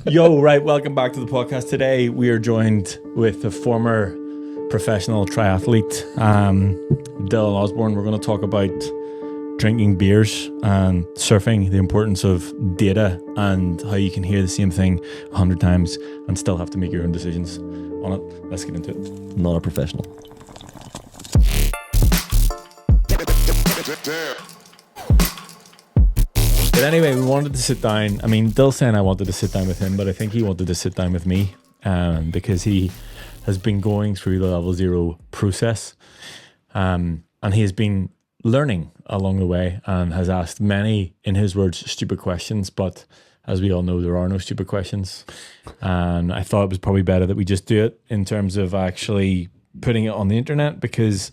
Yo, right, welcome back to the podcast. Today we are joined with a former professional triathlete, Dylan Osborne. We're going to talk about drinking beers and surfing, the importance of data and how you can hear the same thing 100 times and still have to make your own decisions on it. Let's get into it. Not a professional. But anyway, we wanted to sit down. I mean, Dill saying I wanted to sit down with him, but I think he wanted to sit down with me because he has been going through the level 0 process and he has been learning along the way and has asked many, in his words, stupid questions. But as we all know, there are no stupid questions. And I thought it was probably better that we just do it in terms of actually putting it on the internet, because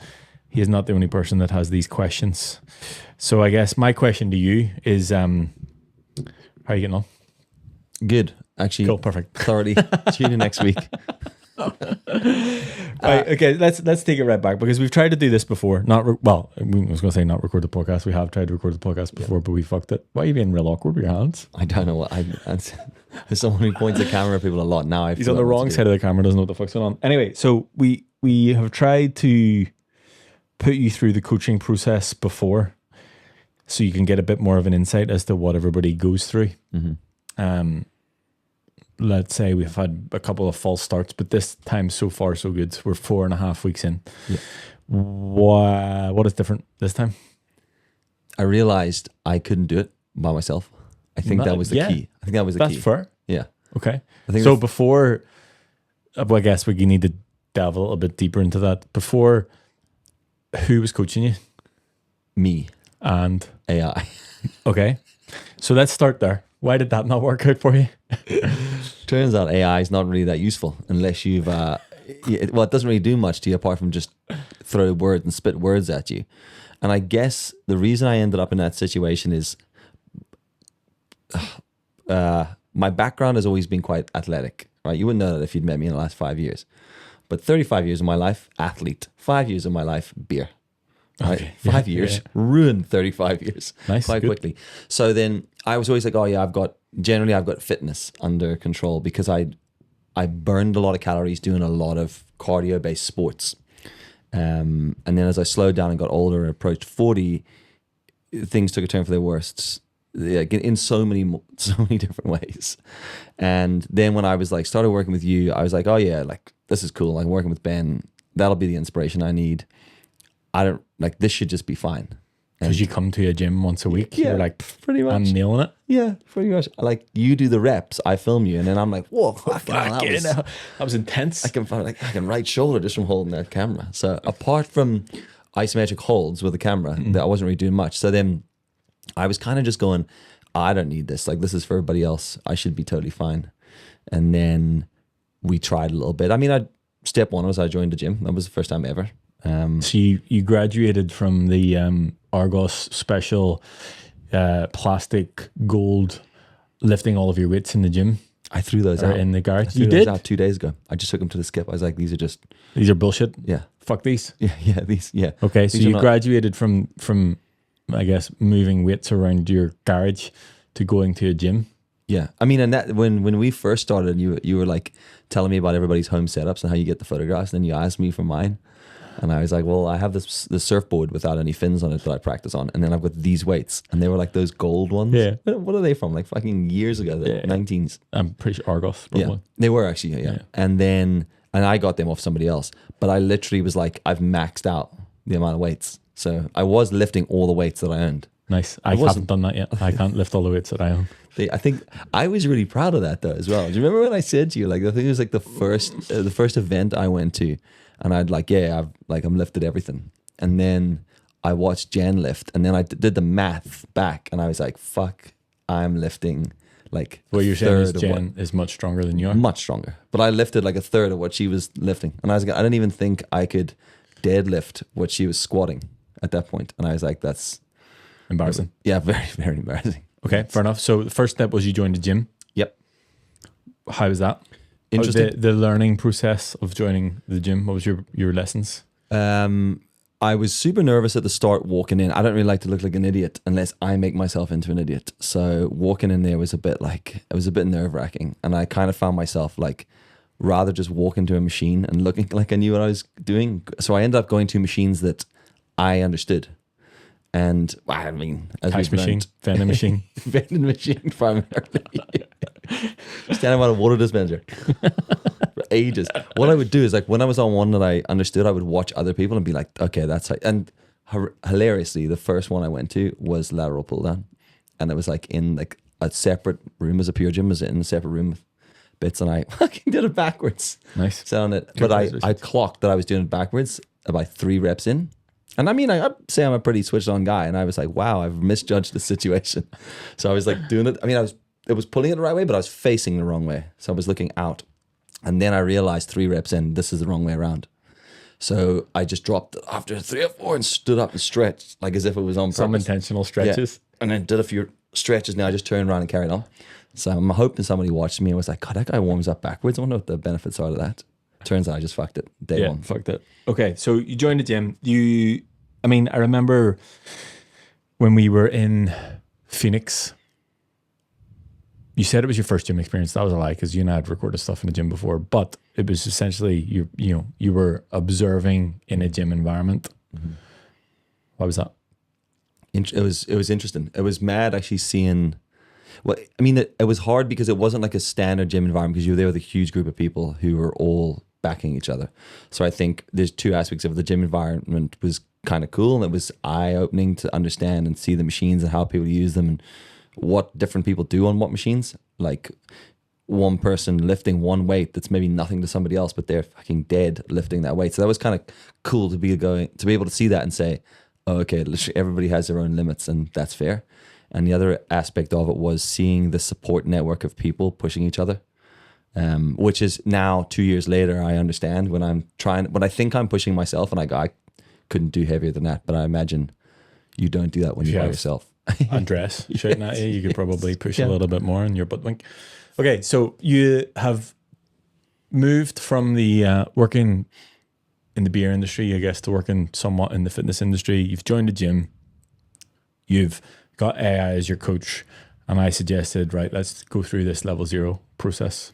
he is not the only person that has these questions. So I guess my question to you is, how are you getting on? Good. Actually, Cool, perfect. Thoroughly. Tune in next week. Right, okay, let's take it right back, because we've tried to do this before. I was going to say not record the podcast. We have tried to record the podcast before, but we fucked it. Why are you being real awkward with your hands? I don't know what. As someone who points the camera at people a lot now, He's on the wrong side of the camera, doesn't know what the fuck's going on. Anyway, so we have tried to put you through the coaching process before, so you can get a bit more of an insight as to what everybody goes through. Mm-hmm. Let's say we've had a couple of false starts, but this time so far so good. We're 4.5 weeks in. Yeah. What is different this time? I realized I couldn't do it by myself. I think that was the key. I think that was the key. That's fair. Yeah. Okay. I think so. Before, I guess we need to delve a little bit deeper into that. Before, who was coaching you? Me. And AI. Okay. So let's start there. Why did that not work out for you? Turns out AI is not really that useful unless you've, it doesn't really do much to you apart from just throw words and spit words at you. And I guess the reason I ended up in that situation is my background has always been quite athletic, right? You wouldn't know that if you'd met me in the last 5 years. But 35 years of my life, athlete. 5 years of my life, beer. Right? Okay. 5 years, ruined 35 years nice, quite quickly. So then I was always like, oh yeah, I've got fitness under control, because I burned a lot of calories doing a lot of cardio-based sports. And then as I slowed down and got older and approached 40, things took a turn for the worst, in so many different ways. And then when I was like, started working with you, I was like, oh yeah, like this is cool. I'm working with Ben. That'll be the inspiration I need. This should just be fine. Because you come to a gym once a week. Yeah, you're like, pretty much. I'm nailing it. Yeah, pretty much. Like you do the reps, I film you, and then I'm like, whoa, that was intense. I can right shoulder just from holding that camera. So apart from isometric holds with the camera, that I wasn't really doing much. So then I was kind of just going, I don't need this. Like this is for everybody else. I should be totally fine. And then we tried a little bit. I mean, step one was I joined the gym. That was the first time ever. So you graduated from the Argos special plastic gold lifting all of your weights in the gym. I threw those out in the garage. You did? Out 2 days ago. I just took them to the skip. I was like, these are bullshit. Yeah. Fuck these. Yeah. These. Yeah. Okay. So you graduated from I guess moving weights around your garage to going to a gym. Yeah. I mean, and that when we first started, you were like telling me about everybody's home setups and how you get the photographs. And then you asked me for mine. And I was like, well, I have this surfboard without any fins on it that I practice on. And then I've got these weights. And they were like those gold ones. Yeah. What are they from? Like fucking years ago, the 19s. I'm pretty sure Argos. Yeah. They were actually, yeah. And I got them off somebody else. But I literally was like, I've maxed out the amount of weights. So I was lifting all the weights that I owned. Nice. I haven't done that yet. I can't lift all the weights that I own. I think I was really proud of that though as well. Do you remember when I said to you, like, I think it was like the first event I went to, and I'd like, I'm lifted everything. And then I watched Jen lift, and then I did the math back, and I was like, fuck, I'm lifting like what you're saying is Jen is much stronger than you are? Much stronger. But I lifted like a third of what she was lifting. And I was like, I didn't even think I could deadlift what she was squatting at that point. And I was like, that's embarrassing. Yeah, very, very embarrassing. Okay, fair enough. So the first step was you joined a gym. Yep. How was that? Interesting. The learning process of joining the gym. What was your lessons? I I was super nervous at the start walking in. I don't really like to look like an idiot unless I make myself into an idiot. So walking in there was a bit nerve wracking. And I kind of found myself like, rather just walk into a machine and looking like I knew what I was doing. So I ended up going to machines that I understood. And I mean, as Cash machine, vending machine. Vending machine primarily. Standing by a water dispenser for ages. What I would do is like when I was on one that I understood, I would watch other people and be like, okay, that's how. And hilariously, the first one I went to was lateral pull down. And it was like in like a separate room as a pure gym, was in a separate room with bits, and I fucking did it backwards. Nice. Sat on it. But I clocked that I was doing it backwards about 3 reps in. And I mean, I'd say I'm a pretty switched on guy. And I was like, wow, I've misjudged the situation. So I was like doing it. I mean, it was pulling it the right way, but I was facing the wrong way. So I was looking out. And then I realized 3 reps in, this is the wrong way around. So I just dropped it after 3 or 4 and stood up and stretched like as if it was on purpose. Some intentional stretches. Yeah. And then did a few stretches. Now I just turned around and carried on. So I'm hoping somebody watched me and was like, God, that guy warms up backwards. I wonder what the benefits are of that. Turns out I just fucked it. Day one. Fucked it. Okay, so you joined the gym. I remember when we were in Phoenix, you said it was your first gym experience. That was a lie because you and I had recorded stuff in the gym before, but it was essentially you were observing in a gym environment. Mm-hmm. What was that? It was interesting. It was mad actually seeing. Well, I mean, it was hard because it wasn't like a standard gym environment because you were there with a huge group of people who were all backing each other. So I think there's 2 aspects of it. The gym environment was kind of cool, and it was eye-opening to understand and see the machines and how people use them and what different people do on what machines. Like one person lifting one weight that's maybe nothing to somebody else, but they're fucking dead lifting that weight. So that was kind of cool to be able to see that and say, oh, okay, literally everybody has their own limits, and that's fair. And the other aspect of it was seeing the support network of people pushing each other, which is now 2 years later, I understand when I think I'm pushing myself and I couldn't do heavier than that. But I imagine you don't do that when you're by yourself. Andres shouting at you, you could probably push a little bit more in your butt wink. Okay, so you have moved from the working in the beer industry, I guess, to working somewhat in the fitness industry. You've joined a gym. You've got AI as your coach, and I suggested, right, let's go through this level 0 process.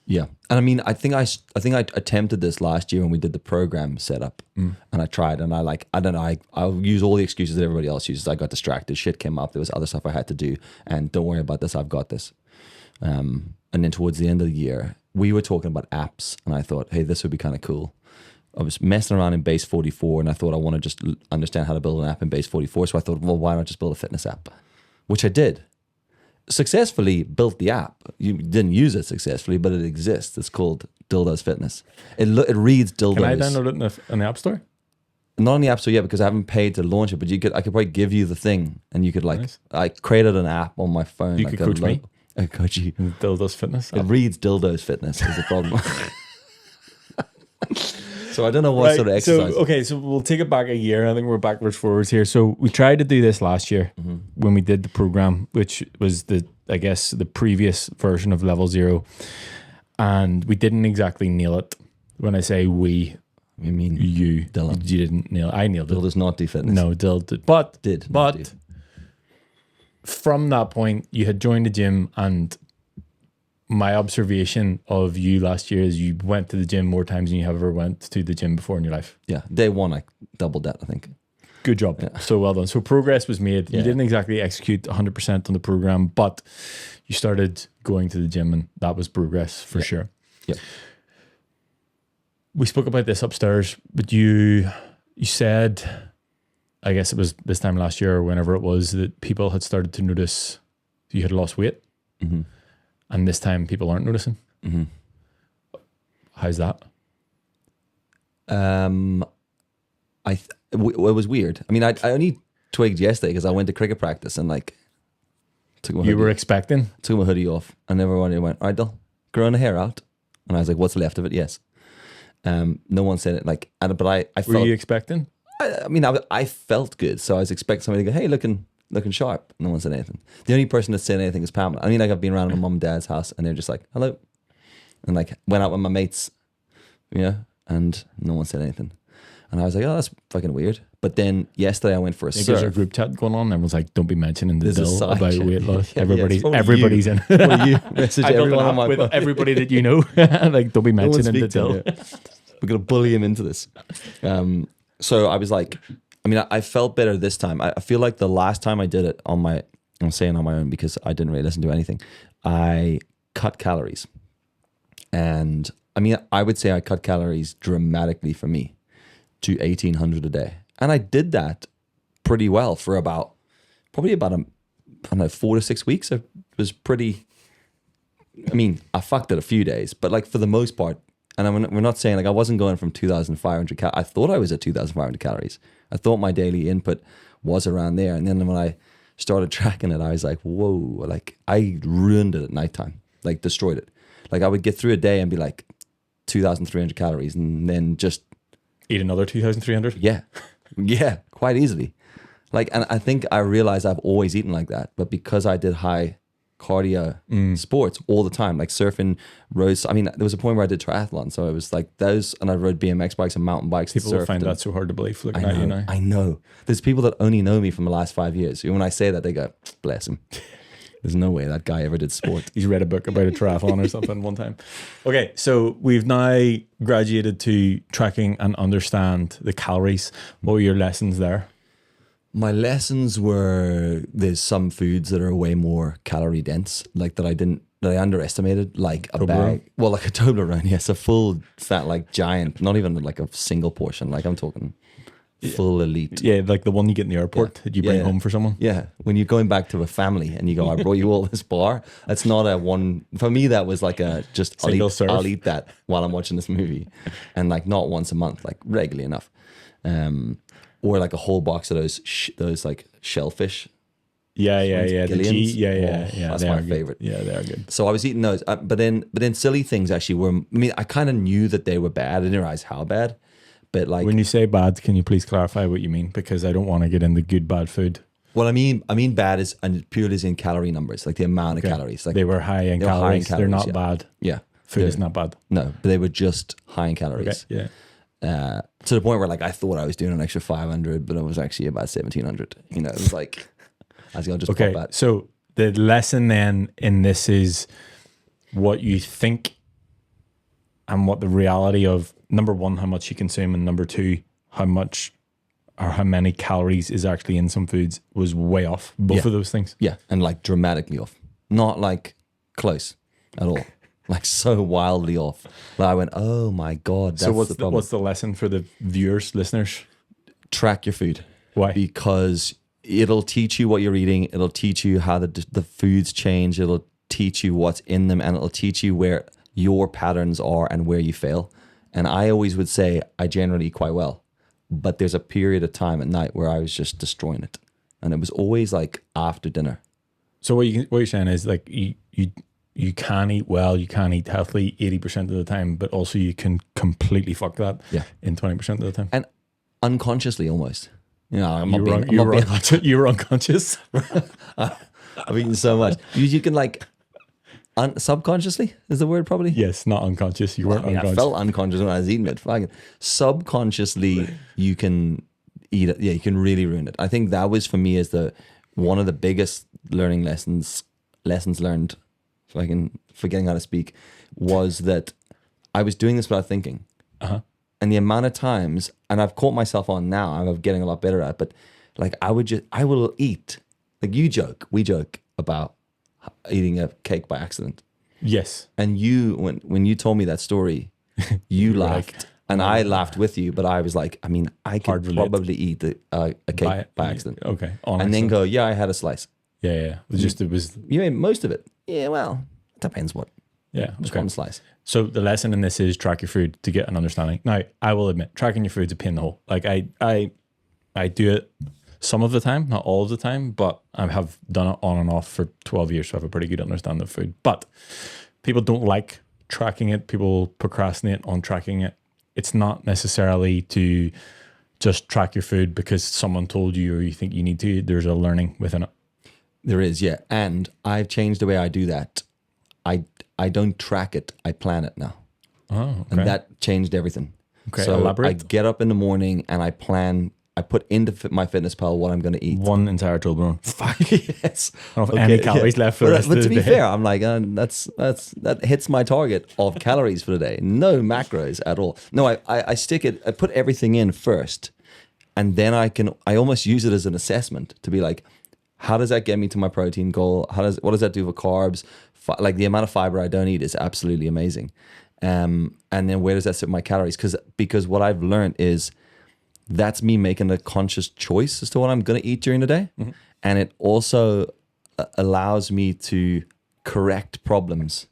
Yeah, and I mean, I think I attempted this last year when we did the program setup, and I tried, and I'll use all the excuses that everybody else uses. I got distracted, shit came up, there was other stuff I had to do, and don't worry about this, I've got this. And then towards the end of the year, we were talking about apps, and I thought, hey, this would be kind of cool. I was messing around in Base 44, and I thought I want to just understand how to build an app in Base 44. So I thought, well, why not just build a fitness app? Which I did. Successfully built the app. You didn't use it successfully, but it exists. It's called Dildos Fitness. It reads dildos. Can I download it in the App Store? Not on the App Store yet because I haven't paid to launch it, but I could probably give you the thing, and you could Nice. I created an app on my phone. You could coach me. I could coach you. Dildos Fitness. It reads Dildos Fitness is the problem. So I don't know what sort of exercise. So we'll take it back a year. I think we're backwards forwards here. So we tried to do this last year when we did the program, which was the previous version of level 0, and we didn't exactly nail it. When I say we, I mean you, Dylan. You didn't nail it. I nailed it. Dill does not do fitness. No, Dill did. But from that point, you had joined the gym, and my observation of you last year is you went to the gym more times than you have ever went to the gym before in your life. Yeah, day 1 I doubled that, I think. Good job. Yeah. So well done. So progress was made. Yeah. You didn't exactly execute 100% on the program, but you started going to the gym, and that was progress for sure. Yeah. We spoke about this upstairs, but you said, I guess it was this time last year or whenever it was, that people had started to notice you had lost weight. Mm-hmm. And this time people aren't noticing. Mm-hmm. How's that? It was weird. I mean, I only twigged yesterday because I went to cricket practice and took my hoodie off, and everyone went, all right, Dill, growing the hair out. And I was like, what's left of it? Yes. No one said it but I felt. Were you expecting? I felt good. So I was expecting somebody to go, hey, looking sharp. No one said anything. The only person that said anything is Pamela. I mean, I've been around my mum and dad's house, and they're just like, hello. And went out with my mates, and no one said anything. And I was like, oh, that's fucking weird. But then yesterday I went for a Maybe there's a surf. group chat going on. Everyone's like, don't be mentioning the There's a Dill side about chat. weight loss. Yeah, yeah, it's probably everybody's you. in. Well, you message I got everyone an on my app with phone. everybody that you know. Like, don't be No one mentioning the speak to him. Dill. We're gonna bully him into this. So I was like, I mean, I felt better this time. I feel like the last time I did it on my, I'm saying on my own because I didn't really listen to anything. I cut calories, and I mean, I would say I cut calories dramatically for me to 1,800 a day, and I did that pretty well for probably about I don't know, 4 to 6 weeks. It was pretty. I mean, I fucked it a few days, but like for the most part, and we're not saying like I wasn't going from 2,500 calories. I thought I was at 2,500 calories. I thought my daily input was around there. And then when I started tracking it, I was like, whoa, like I ruined it at nighttime, like destroyed it. Like I would get through a day and be like 2,300 calories and then just Eat another 2,300? yeah, quite easily. Like, and I think I realized I've always eaten like that, but because I did high cardio sports all the time, like surfing, roads. I mean, there was a point where I did triathlon, so it was like those, and I rode BMX bikes and mountain bikes. People will find that so hard to believe looking at you now. I know. There's people that only know me from the last 5 years. When I say that, they go, bless him. There's no way that guy ever did sport. He's read a book about a triathlon or something one time. Okay, so we've now graduated to tracking and understand the calories. What were your lessons there? My lessons were there's some foods that are way more calorie dense, like that I underestimated, like a bag. Well, like a Toblerone, yes, a full fat, like giant, not even like a single portion. Like I'm talking full elite. Yeah, like the one you get in the airport that you bring home for someone. Yeah, when you're going back to a family and you go, I brought you all this bar. That's not a one. For me, that was like a just I'll eat that while I'm watching this movie, and like not once a month, like regularly enough. Or like a whole box of those like shellfish. Yeah. Gillians. That's my good. favorite. Yeah, they are good. So I was eating those, but then silly things actually were. I mean, I kind of knew that they were bad. I didn't realize how bad. But like, when you say bad, can you please clarify what you mean? Because I don't want to get into good bad food. What I mean bad is and purely is in calorie numbers, like the amount of calories. Like they were high in calories. They're not bad. Yeah, food is not bad. No, but they were just high in calories. Okay. Yeah. To the point where like I thought I was doing an extra 500, but it was actually about 1,700. You know, it was like I was gonna just okay. pop that. So the lesson then in this is what you think and what the reality of, number one, how much you consume, and number two, how much or how many calories is actually in some foods was way off. Both of those things. Yeah, and like dramatically off. Not like close at all. Like so wildly off. Like I went, oh my God. That's so what's the problem. what's the lesson for the viewers, listeners? Track your food. Why? Because it'll teach you what you're eating. It'll teach you how the foods change. It'll teach you what's in them, and it'll teach you where your patterns are and where you fail. And I always would say I generally eat quite well, but there's a period of time at night where I was just destroying it, and it was always like after dinner. So what you're saying is like you can eat well, you can eat healthily 80% of the time, but also you can completely fuck that in 20% of the time. And unconsciously almost. You know, you were unconscious. I've eaten so much. You can like subconsciously is the word probably? Yes, not unconscious. You weren't unconscious. I felt unconscious when I was eating it. Fucking subconsciously you can eat it. Yeah, you can really ruin it. I think that was for me as one of the biggest learning lessons learned, if I can forgetting how to speak, was that I was doing this without thinking. And the amount of times, and I've caught myself on now, I'm getting a lot better at it, but like I will eat, like we joke about eating a cake by accident. Yes. And when you told me that story, you laughed and I laughed with you, but I was like, I mean, I could probably eat a cake by accident. Okay. Then go, yeah, I had a slice. Yeah. It was. You ate most of it. Yeah, well, it depends what. Yeah. Just one slice. So the lesson in this is track your food to get an understanding. Now, I will admit, tracking your food's a pain in the hole. Like I do it some of the time, not all of the time, but I have done it on and off for 12 years, so I have a pretty good understanding of food. But people don't like tracking it. People procrastinate on tracking it. It's not necessarily to just track your food because someone told you or you think you need to. There's a learning within it. There is, yeah. And I've changed the way I do that. I don't track it. I plan it now. Oh, okay. And that changed everything. Okay, So I elaborate. get up in the morning and I put into my fitness pal what I'm going to eat. One entire Toblerone. Fuck yes. I don't have any calories left for the rest but of to the be day. fair, I'm like, that hits my target of calories for the day. No macros at all. No, I stick it. I put everything in first, and then I almost use it as an assessment to be like, how does that get me to my protein goal? What does that do for carbs? Like the amount of fiber I don't eat is absolutely amazing. And then where does that sit my calories? Because what I've learned is that's me making a conscious choice as to what I'm going to eat during the day. Mm-hmm. And it also allows me to correct problems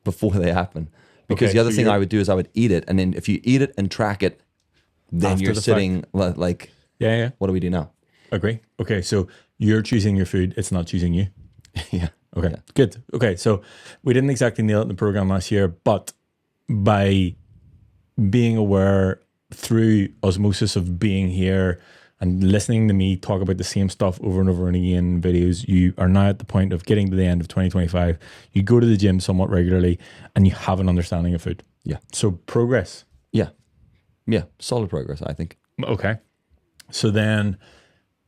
before they happen. Because the other thing I would do is I would eat it. And then if you eat it and track it, then you're sitting like, yeah. What do we do now? Agree. Okay. So you're choosing your food. It's not choosing you. Yeah. Okay. Yeah. Good. Okay. So we didn't exactly nail it in the program last year, but by being aware through osmosis of being here and listening to me talk about the same stuff over and over and again in videos, you are now at the point of getting to the end of 2025. You go to the gym somewhat regularly and you have an understanding of food. Yeah. So progress. Yeah. Yeah. Solid progress, I think. Okay. So then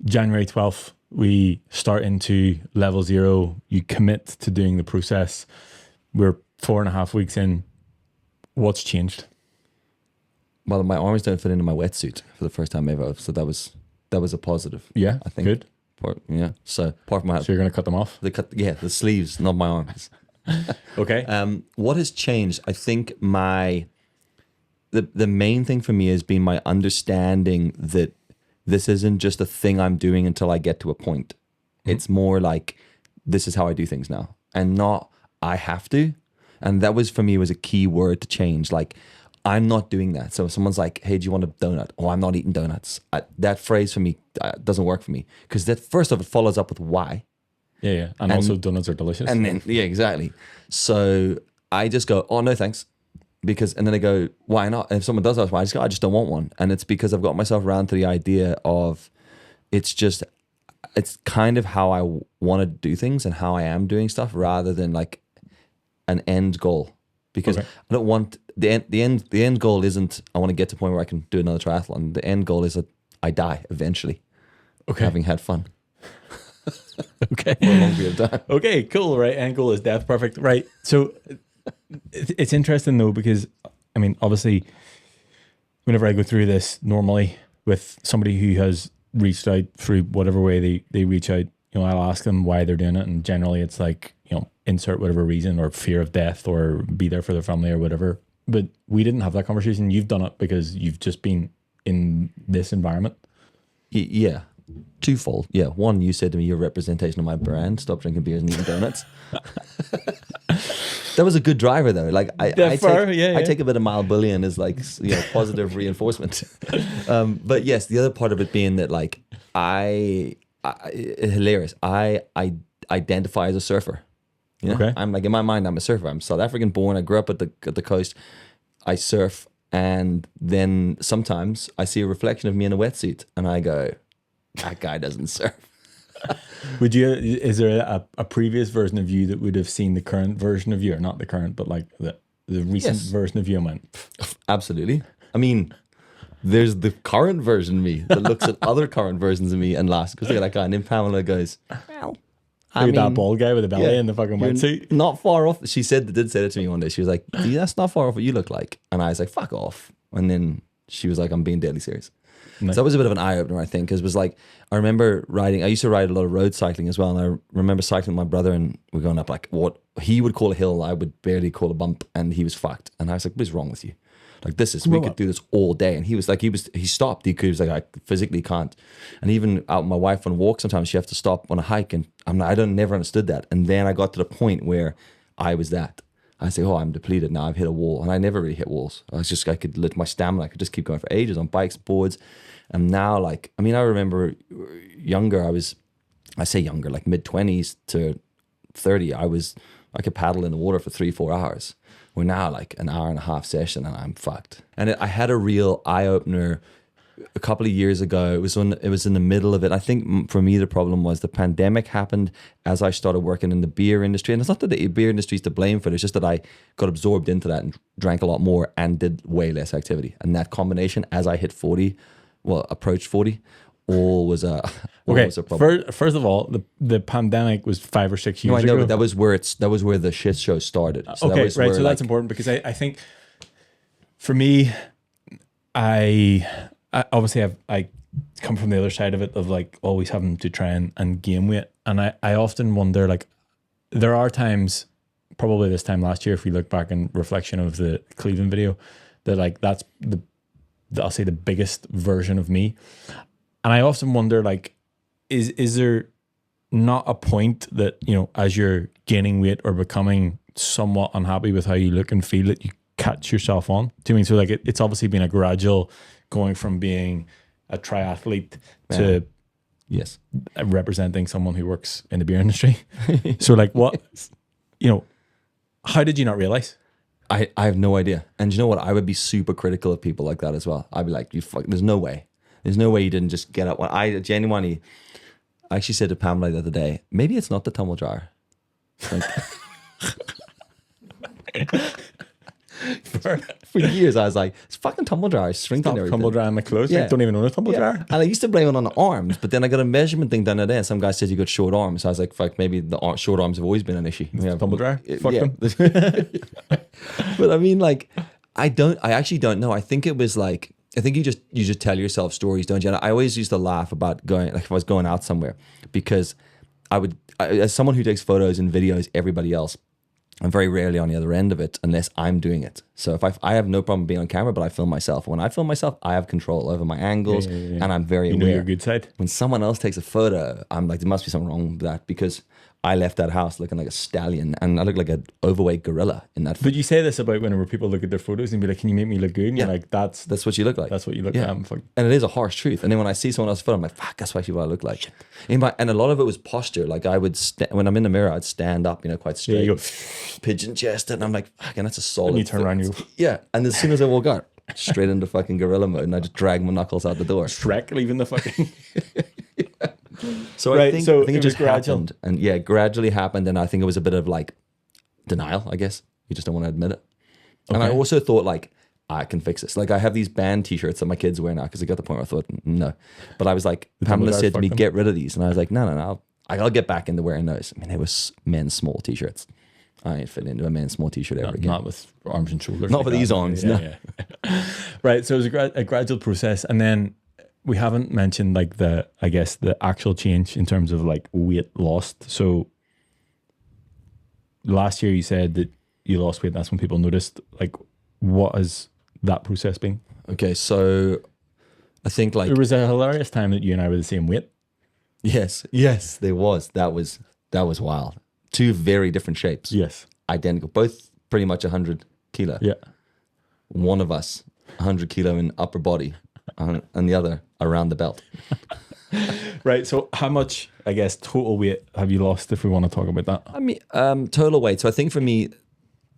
January 12th, we start into level 0. You commit to doing the process. We're 4.5 weeks in. What's changed? Well, my arms don't fit into my wetsuit for the first time ever, so that was a positive. Yeah, I think. good. So apart from So you're going to cut them off? The sleeves, not my arms. Okay. What has changed? I think the main thing for me has been my understanding that this isn't just a thing I'm doing until I get to a point. Mm-hmm. It's more like this is how I do things now, and not I have to. And that was for me was a key word to change. Like, I'm not doing that. So if someone's like, hey, do you want a donut? Oh, I'm not eating donuts. That phrase for me doesn't work for me. Because that first of it follows up with why. Yeah. And also donuts are delicious. And then, yeah, exactly. So I just go, oh, no, thanks. And then I go, why not? And if someone does ask why, I just go, I just don't want one. And it's because I've got myself around to the idea of it's kind of how I want to do things and how I am doing stuff rather than like an end goal. Because I don't want the end goal isn't I want to get to a point where I can do another triathlon. The end goal is that I die eventually. Okay. Having had fun. Okay. For a long period of time. Okay, cool. Right. End goal is death. Perfect. Right. So it's interesting though, because I mean, obviously, whenever I go through this normally with somebody who has reached out through whatever way they reach out, I'll ask them why they're doing it. And generally it's like, insert whatever reason or fear of death or be there for their family or whatever. But we didn't have that conversation. You've done it because you've just been in this environment. Yeah. Twofold. Yeah. One, you said to me, you're a representation of my brand. Stop drinking beers and eating donuts. That was a good driver though. Like I take a bit of mild bullying as like, positive reinforcement. But yes, the other part of it being that like hilarious. I identify as a surfer. Okay. I'm like, in my mind, I'm a surfer. I'm South African born. I grew up at the coast. I surf. And then sometimes I see a reflection of me in a wetsuit and I go, that guy doesn't surf. Is there a previous version of you that would have seen the current version of you, or not the current, but like the recent version of you and went, absolutely. I mean, there's the current version of me that looks at other current versions of me and laughs because look at that guy. And then Pamela goes, well, look at that bald guy with the belly and the fucking wetsuit. Not far off. She did say that to me one day. She was like, that's not far off what you look like. And I was like, fuck off. And then she was like, I'm being deadly serious. Nice. So that was a bit of an eye-opener, I think, because it was like, I remember I used to ride a lot of road cycling as well. And I remember cycling with my brother and we're going up like what he would call a hill, I would barely call a bump. And he was fucked. And I was like, what is wrong with you? Like we could do this all day. And he was like, he stopped. He was like, I physically can't. And even out with my wife on walk, sometimes she have to stop on a hike. And never understood that. And then I got to the point where I was that. I say, oh, I'm depleted now. I've hit a wall. And I never really hit walls. I could let my stamina. I could just keep going for ages on bikes, boards. And now I remember younger, like mid-20s to 30, I could paddle in the water for 3-4 hours. We're now like an hour and a half session and I'm fucked. And I had a real eye-opener a couple of years ago. It was in the middle of it. I think for me the problem was the pandemic happened as I started working in the beer industry, and it's not that the beer industry is to blame for it. It's just that I got absorbed into that and drank a lot more and did way less activity. And that combination, as I hit 40, approached 40, all was a problem. First of all, the pandemic was 5 or 6 years No, I know, ago. but that was where the shit show started. So Okay, right. So that's important because I think for me, I obviously I come from the other side of it, of like always having to try and gain weight. And I often wonder, like, there are times, probably this time last year, if we look back in reflection of the Cleveland video, that like that's I'll say the biggest version of me. And I often wonder, like, is there not a point that, you know, as you're gaining weight or becoming somewhat unhappy with how you look and feel, that you catch yourself on? Do you mean, so like it's obviously been a gradual going from being a triathlete to yes, representing someone who works in the beer industry. So like what, you know, how did you not realize? I have no idea. And you know what? I would be super critical of people like that as well. I'd be like, there's no way. There's no way you didn't just get up. When I genuinely, I actually said to Pamela the other day, maybe it's not the tumble dryer. Like, for years, I was like, it's fucking tumble dryer, shrinking everything. Tumble dryer in my clothes. Yeah. I don't even own a tumble dryer. And I used to blame it on the arms, but then I got a measurement thing done today, and some guy said you got short arms. So I was like, fuck, maybe the short arms have always been an issue. Yeah, tumble dryer. Fuck them. But I mean, like, I actually don't know. I think you just tell yourself stories, don't you? And I always used to laugh about going, like, if I was going out somewhere, because as someone who takes photos and videos everybody else, I'm very rarely on the other end of it unless I'm doing it. So if I have no problem being on camera, but I film myself. When I film myself, I have control over my angles, and I'm very aware. You know your good side. When someone else takes a photo, I'm like, there must be something wrong with that, because I left that house looking like a stallion, and I look like an overweight gorilla in that photo. But you say this about whenever people look at their photos and be like, can you make me look good? And you're like, that's what you look like. That's what you look like. like. And it is a harsh truth. And then when I see someone else's photo, I'm like, fuck, that's actually what I look like. And a lot of it was posture. Like I would, when I'm in the mirror, I'd stand up, quite straight. You go, pigeon chested. And I'm like, fucking, that's a solid. And you turn around, you go. Yeah. And as soon as I walk out, straight into fucking gorilla mode, and I just drag my knuckles out the door. Shrek leaving the fucking... So right, I think it just happened, and gradually happened, and I think it was a bit of like denial. I guess you just don't want to admit it. Okay. And I also thought, like, I can fix this. Like, I have these band T-shirts that my kids wear now, because I got the point where I thought no, but I was like, Pamela said to me, "Get rid of these," and I was like, no, I'll get back into wearing those. I mean, they were men's small T-shirts. I ain't fit into a men's small T-shirt ever again. Not with arms and shoulders. Not with these arms. Yeah. Right. So it was a gradual process, and then we haven't mentioned like the actual change in terms of like weight lost. So last year you said that you lost weight. That's when people noticed. Like, what has that process been? Okay, so I think like there was a hilarious time that you and I were the same weight. Yes, there was. That was wild. Two very different shapes. Yes, identical. Both pretty much 100 kilo. Yeah, one of us 100 kilo in upper body, and the other around the belt. Right. So how much, I guess, total weight have you lost, if we want to talk about that? I mean, total weight. So I think for me,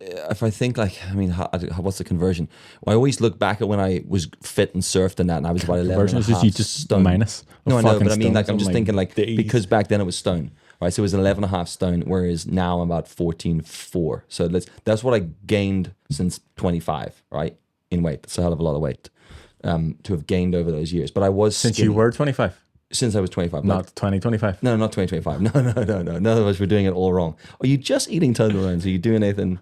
if I think like, I mean, what's the conversion? Well, I always look back at when I was fit and surfed and that, and I was about 11 and a half stone. Minus. No, I know, but I mean, like, I'm just thinking like, because back then it was stone, right? So it was 11 and a half stone, whereas now I'm about 14.4. So that's what I gained since 25, right? In weight. That's a hell of a lot of weight to have gained over those years. But I was since skinny. You were 25. Since I was 25. Not 2025. No, not 2025. No. None of us were doing it all wrong. Are you just eating Toblerones? Are you doing anything?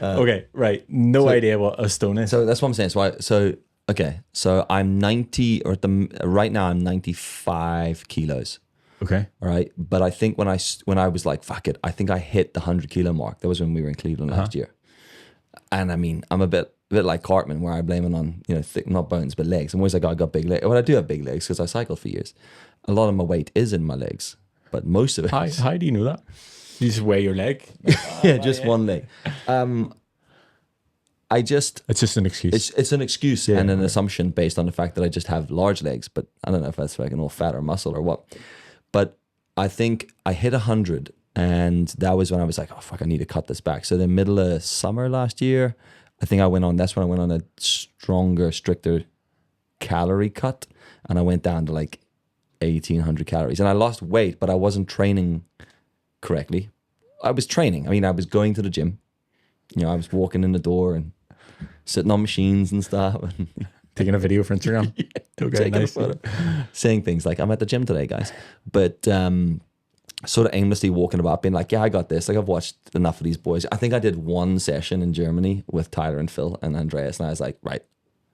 Okay, right. No idea what a stone is. So that's what I'm saying. So I'm 90, or right now I'm 95 kilos. Okay. All right. But I think when I was like, fuck it, I think I hit the 100 kilo mark. That was when we were in Cleveland last year. And I mean, I'm a bit like Cartman, where I blame it on, thick, not bones, but legs. I'm always like, I got big legs. Well, I do have big legs because I cycled for years. A lot of my weight is in my legs, but most of it. How do you know that? You just weigh your leg? Yeah, just one leg. It's just an excuse. It's an excuse and an assumption based on the fact that I just have large legs, but I don't know if that's fucking all fat or muscle or what. But I think I hit 100, and that was when I was like, oh fuck, I need to cut this back. So the middle of summer last year, I think that's when I went on a stronger, stricter calorie cut, and I went down to like 1,800 calories, and I lost weight, but I wasn't training correctly. I was training. I mean, I was going to the gym. You know, I was walking in the door and sitting on machines and stuff, and Taking a video for Instagram. Okay, taking nice. a photo, saying things like, "I'm at the gym today, guys," but sort of aimlessly walking about, being like, "Yeah, I got this. Like, I've watched enough of these boys." I think I did one session in Germany with Tyler and Phil and Andreas, and I was like, "Right,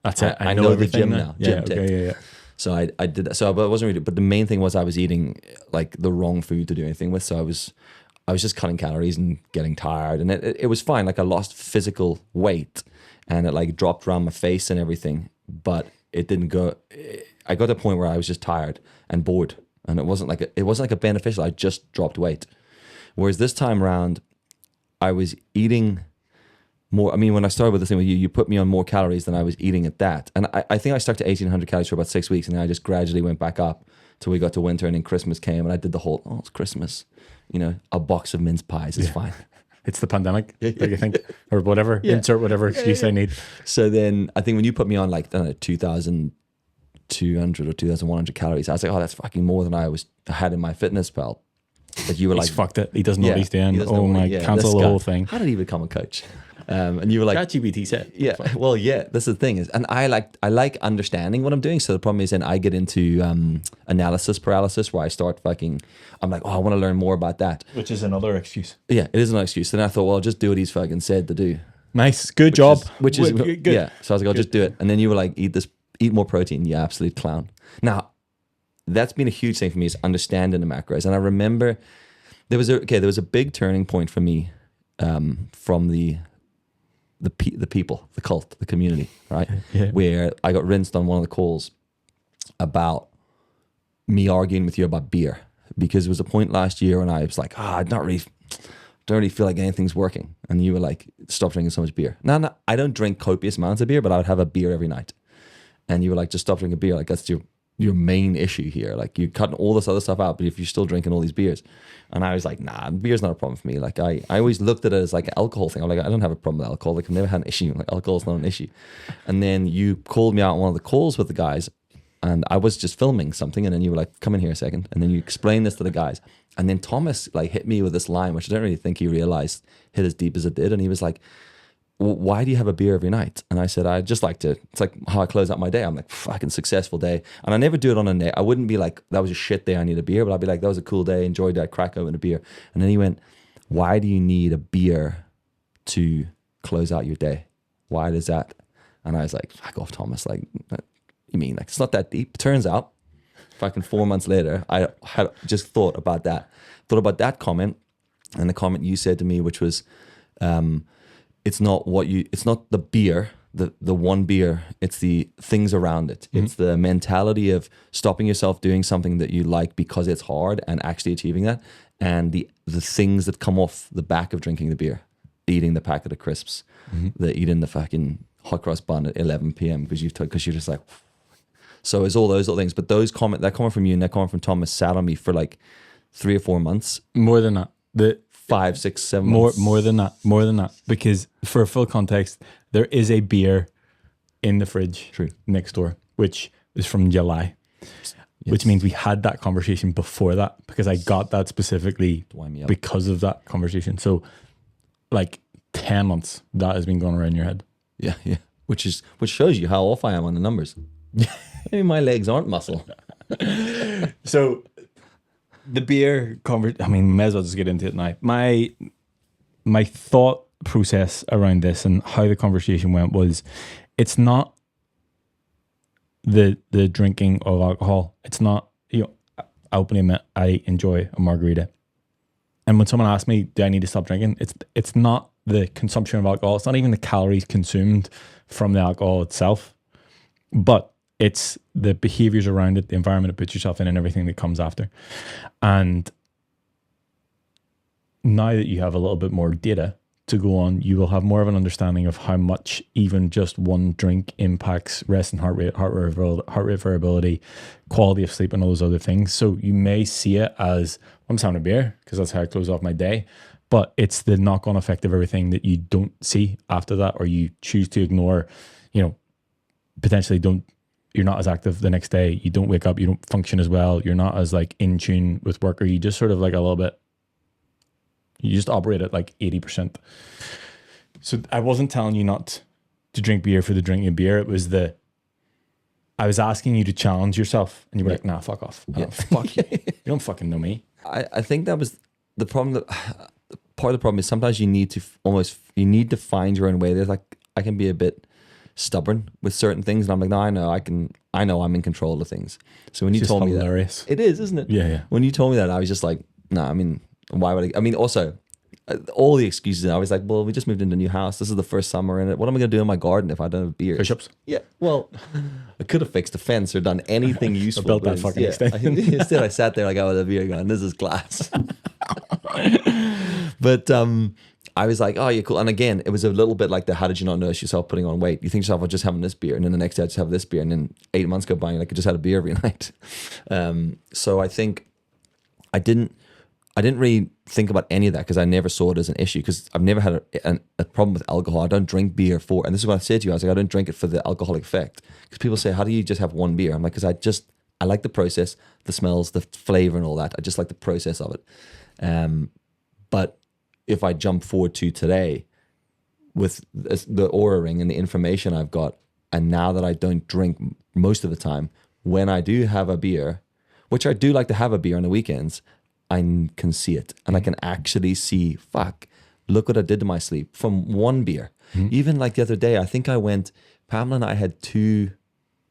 That's it. I know the everything gym now. Yeah, Gym okay, ticked." yeah. So I did that. So, but it wasn't really. But the main thing was I was eating like the wrong food to do anything with. So I was just cutting calories and getting tired, and it was fine. Like I lost physical weight, and it like dropped around my face and everything, but it didn't go. I got to a point where I was just tired and bored, and it wasn't like a beneficial. I just dropped weight. Whereas this time around, I was eating more. I mean, when I started with this thing with you, you put me on more calories than I was eating at that. And I think I stuck to 1,800 calories for about 6 weeks, and then I just gradually went back up till we got to winter, and then Christmas came, and I did the whole, oh, it's Christmas. You know, a box of mince pies is fine. It's the pandemic, like I think, or whatever. Yeah. Insert whatever excuse I need. So then I think when you put me on like, I don't know, 2,200 or 2,100 calories, I was like, oh, that's fucking more than I had in my fitness pal. But you were He's like, fucked it. He doesn't know what he's doing. doesn't know Oh what my, cancel the whole thing. How did he become a coach? And you were like, ChatGPT said. yeah, well, yeah, that's the thing is, and I like understanding what I'm doing. So the problem is then I get into analysis paralysis where I start I'm like, oh, I want to learn more about that. Which is another excuse. Yeah, it is an excuse. Then I thought, well, I'll just do what he's fucking said to do. Nice. Good job. Which is good. Yeah. So I was like, I'll just do it. And then you were like, eat more protein, you absolute clown. Now, that's been a huge thing for me is understanding the macros. And I remember there was a big turning point for me from the people, the cult, the community, right? Yeah. Where I got rinsed on one of the calls about me arguing with you about beer, because there was a point last year when I was like, I don't really feel like anything's working, and you were like, stop drinking so much beer. Now, I don't drink copious amounts of beer, but I would have a beer every night, and you were like, just stop drinking beer. Like that's your main issue here. Like you're cutting all this other stuff out, but if you're still drinking all these beers. And I was like, nah, beer's not a problem for me. Like I always looked at it as like an alcohol thing. I'm like, I don't have a problem with alcohol. Like I've never had an issue. Like alcohol's not an issue. And then you called me out on one of the calls with the guys, and I was just filming something, and then you were like, come in here a second. And then you explained this to the guys. And then Thomas like hit me with this line, which I don't really think he realized hit as deep as it did. And he was like, well, why do you have a beer every night? And I said, I just like to, it's like how I close out my day. I'm like, fucking successful day. And I never do it on a day. I wouldn't be like, that was a shit day, I need a beer. But I'd be like, that was a cool day, enjoyed that, crack open a beer. And then he went, why do you need a beer to close out your day? Why does that? And I was like, fuck off, Thomas. Like, you mean like, it's not that deep. Turns out, fucking 4 months later, I had just thought about that comment, and the comment you said to me, which was, it's not the beer, the one beer, it's the things around it. Mm-hmm. It's the mentality of stopping yourself doing something that you like because it's hard and actually achieving that, and the things that come off the back of drinking the beer, eating the packet of crisps, the eating the fucking hot cross bun at 11 p.m. because you're just like, so it's all those little things. But that comment from you and that comment from Thomas sat on me for like 3 or 4 months. More than that. 5, 6, 7 months. More than that. Because for full context, there is a beer in the fridge next door, which is from July. Yes. Which means we had that conversation before that, because I got that specifically because of that conversation. So like 10 months that has been going around your head. Yeah. Which shows you how off I am on the numbers. Maybe my legs aren't muscle. So the beer I mean, may as well just get into it now. My thought process around this and how the conversation went was, it's not the drinking of alcohol. It's not, I openly admit I enjoy a margarita. And when someone asks me, do I need to stop drinking? It's not the consumption of alcohol. It's not even the calories consumed from the alcohol itself, but it's the behaviors around it, the environment it puts yourself in, and everything that comes after. And now that you have a little bit more data to go on, you will have more of an understanding of how much even just one drink impacts rest and heart rate variability, quality of sleep, and all those other things. So you may see it as, I'm just having a beer because that's how I close off my day. But it's the knock-on effect of everything that you don't see after that, or you choose to ignore, potentially don't you're not as active the next day. You don't wake up, you don't function as well. You're not as like in tune with work, or you just sort of like a little bit, you just operate at like 80%. So I wasn't telling you not to drink beer for the drinking of beer. It was I was asking you to challenge yourself, and you were like, nah, fuck off. Fuck you. You don't fucking know me. I think that was the problem. That part of the problem is sometimes you need to find your own way. There's like, I can be a bit stubborn with certain things, and I'm like, no, I know I'm in control of things. So when you told me that, it is, isn't it? Yeah. When you told me that, I was just like, no, I mean, why would I mean, also all the excuses, I was like, well, we just moved into a new house. This is the first summer in it. What am I going to do in my garden if I don't have beer? Push-ups. Yeah. Well, I could have fixed a fence or done anything useful. Built that fucking extension. Instead, I sat there like, oh, the beer going, this is class. But I was like, oh, yeah, cool. And again, it was a little bit like how did you not notice yourself putting on weight? You think to yourself, I'm just having this beer. And then the next day I just have this beer. And then 8 months go by and like I just had a beer every night. So I think I didn't really think about any of that because I never saw it as an issue, because I've never had a problem with alcohol. I don't drink beer and this is what I said to you. I was like, I don't drink it for the alcoholic effect. Because people say, how do you just have one beer? I'm like, because I like the process, the smells, the flavor and all that. I just like the process of it. But if I jump forward to today with the Oura Ring and the information I've got, and now that I don't drink most of the time, when I do have a beer, which I do like to have a beer on the weekends, I can see it. And I can actually see, fuck, look what I did to my sleep from one beer. Even like the other day, I think Pamela and I had two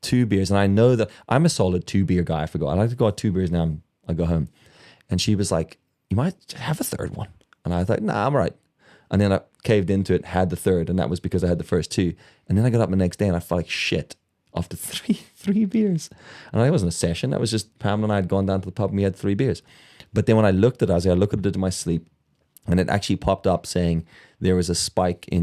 beers. And I know that I'm a solid 2 beer guy. I forgot. I like to go out 2 beers now. I go home. And she was like, you might have a third one. And I was like, nah, I'm all right. And then I caved into it, had the third. And that was because I had the first 2. And then I got up the next day and I felt like shit after three beers. And it wasn't a session. That was just Pamela and I had gone down to the pub and we had 3 beers. But then when I looked at it, I looked at it in my sleep, and it actually popped up saying there was a spike it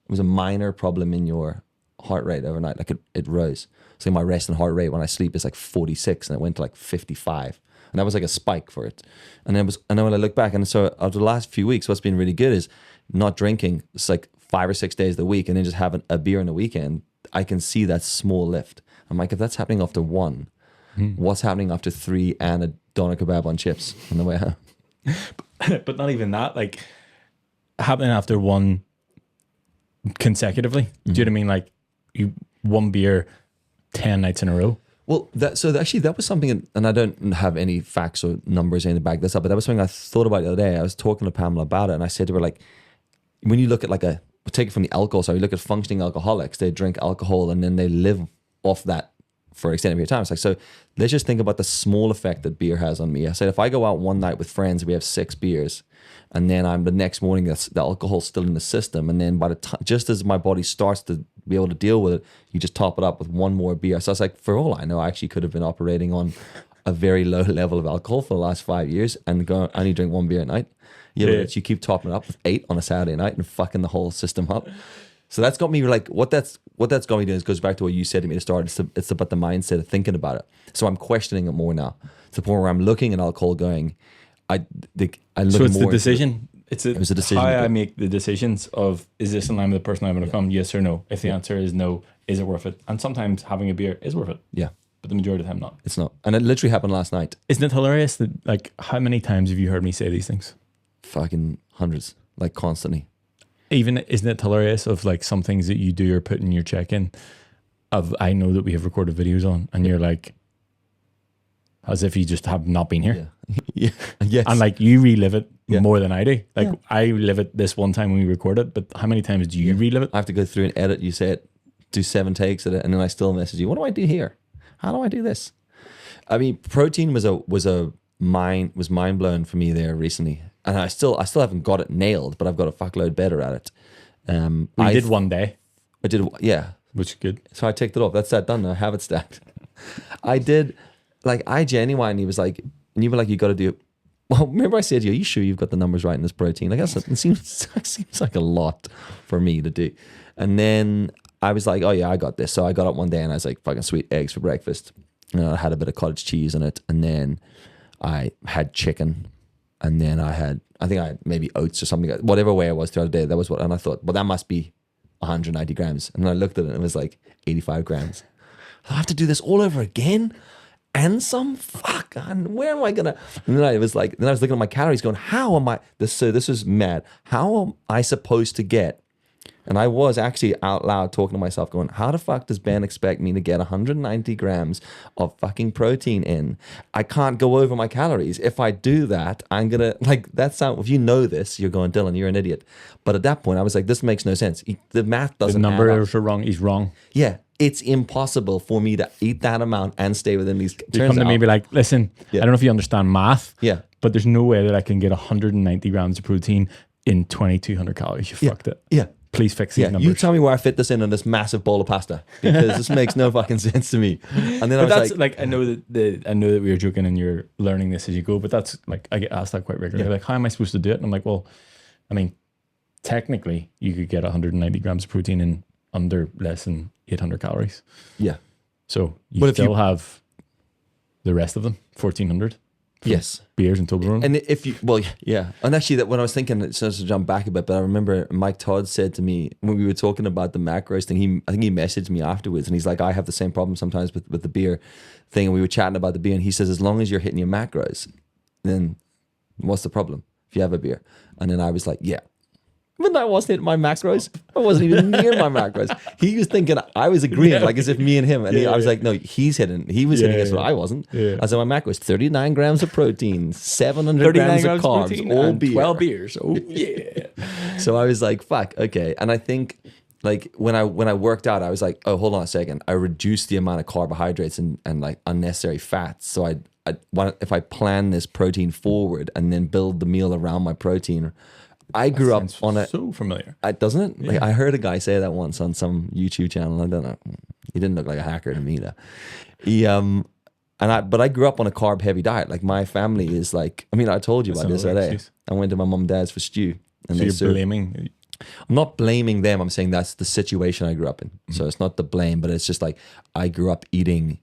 was a minor problem in your heart rate overnight. Like it rose. So my resting heart rate when I sleep is like 46 and it went to like 55. And that was like a spike for it. And then when I look back, and so over the last few weeks, what's been really good is not drinking. It's like 5 or 6 days of the week and then just having a beer on the weekend. I can see that small lift. I'm like, if that's happening after 1, what's happening after 3 and a doner kebab on chips on the way home? But not even that, like happening after 1 consecutively. Do you know what I mean? Like you 1 beer 10 nights in a row. Well, that was something, and I don't have any facts or numbers in to back this up, but that was something I thought about the other day. I was talking to Pamela about it, and I said to her, like, when you look at take it from the alcohol side, you look at functioning alcoholics, they drink alcohol and then they live off that for an extended period of time. It's like, so let's just think about the small effect that beer has on me. I said, if I go out one night with friends, we have 6 beers, and then the next morning, the alcohol's still in the system. And then by the time, just as my body starts to be able to deal with it, you just top it up with 1 more beer. So I was like, for all I know, I actually could have been operating on a very low level of alcohol for the last 5 years and only drink 1 beer a night. You keep topping it up with 8 on a Saturday night and fucking the whole system up. So that's got me like, what that's got me doing is goes back to what you said to me to start. It's about the mindset of thinking about it. So I'm questioning it more now to the point where I'm looking at alcohol going, I look so it's more the decision. It was a decision. How I make the decisions of, is this in line with the person I'm going to become? Yes or no. If the answer is no, is it worth it? And sometimes having a beer is worth it. Yeah. But the majority of the time not. It's not. And it literally happened last night. Isn't it hilarious that, like, how many times have you heard me say these things? Fucking hundreds, like constantly. Even, isn't it hilarious of like some things that you do or put in your check-in of, I know that we have recorded videos on, and you're like, as if you just have not been here. Yeah. Yes. And like you relive it more than I do. Like I relive it this one time when we record it, but how many times do you relive it? I have to go through and edit. You say it, do 7 takes at it, and then I still message you. What do I do here? How do I do this? I mean, protein was mind blown for me there recently, and I still haven't got it nailed, but I've got a fuckload better at it. I did one day. I did, yeah, which is good. So I ticked it off. That's that done. I have it stacked. I did. Like, I genuinely was like, and you were like, you got to do it. Well, remember I said to you, are you sure you've got the numbers right in this protein? I guess it seems like a lot for me to do. And then I was like, oh yeah, I got this. So I got up one day and I was like, fucking sweet eggs for breakfast. And I had a bit of cottage cheese in it. And then I had chicken. And then I think I had maybe oats or something. Whatever way I was throughout the day, that was what. And I thought, well, that must be 190 grams. And then I looked at it and it was like 85 grams. I have to do this all over again. And some, fuck, and where am I gonna? And then I was looking at my calories, going, how am I? This was mad. How am I supposed to get? And I was actually out loud talking to myself, going, how the fuck does Ben expect me to get 190 grams of fucking protein in? I can't go over my calories. If I do that, I'm gonna that sound. If you know this, you're going, Dylan, you're an idiot. But at that point, I was like, this makes no sense. The math doesn't. The numbers are wrong. He's wrong. Yeah. It's impossible for me to eat that amount and stay within these. You come to me and be like, listen, I don't know if you understand math, but there's no way that I can get 190 grams of protein in 2,200 calories. You fucked it. Yeah. Please fix these numbers. You tell me where I fit this in on this massive bowl of pasta, because this makes no fucking sense to me. And then I was like, I know that we were joking and you're learning this as you go, but that's like, I get asked that quite regularly. Like, how am I supposed to do it? And I'm like, well, I mean, technically you could get 190 grams of protein in under less than 800 calories. Yeah. So you still have the rest of them, 1,400. Yes. Beers and Toblerone. And if you, and actually that when I was thinking, it starts to jump back a bit, but I remember Mike Todd said to me when we were talking about the macros thing, I think he messaged me afterwards and he's like, I have the same problem sometimes with the beer thing. And we were chatting about the beer and he says, as long as you're hitting your macros, then what's the problem if you have a beer? And then I was like, yeah. But I wasn't hitting my macros. I wasn't even near my macros. He was thinking I was agreeing, like as if me and him. And I was like, no, he was hitting us, but I wasn't. I was at my macros, 39 grams of protein, 700 grams of carbs, all beer. 12 beers. Oh, yeah. So I was like, fuck, okay. And I think like when I worked out, I was like, oh, hold on a second. I reduced the amount of carbohydrates and like unnecessary fats. So if I plan this protein forward and then build the meal around my protein. I grew up on it. So familiar. Doesn't it? Yeah. Like I heard a guy say that once on some YouTube channel. I don't know. He didn't look like a hacker to me though. But I grew up on a carb heavy diet. Like my family is like, I mean, I told you about this today. I went to my mum and dad's for stew. And so you're blaming? I'm not blaming them. I'm saying that's the situation I grew up in. Mm-hmm. So it's not the blame, but it's just like I grew up eating,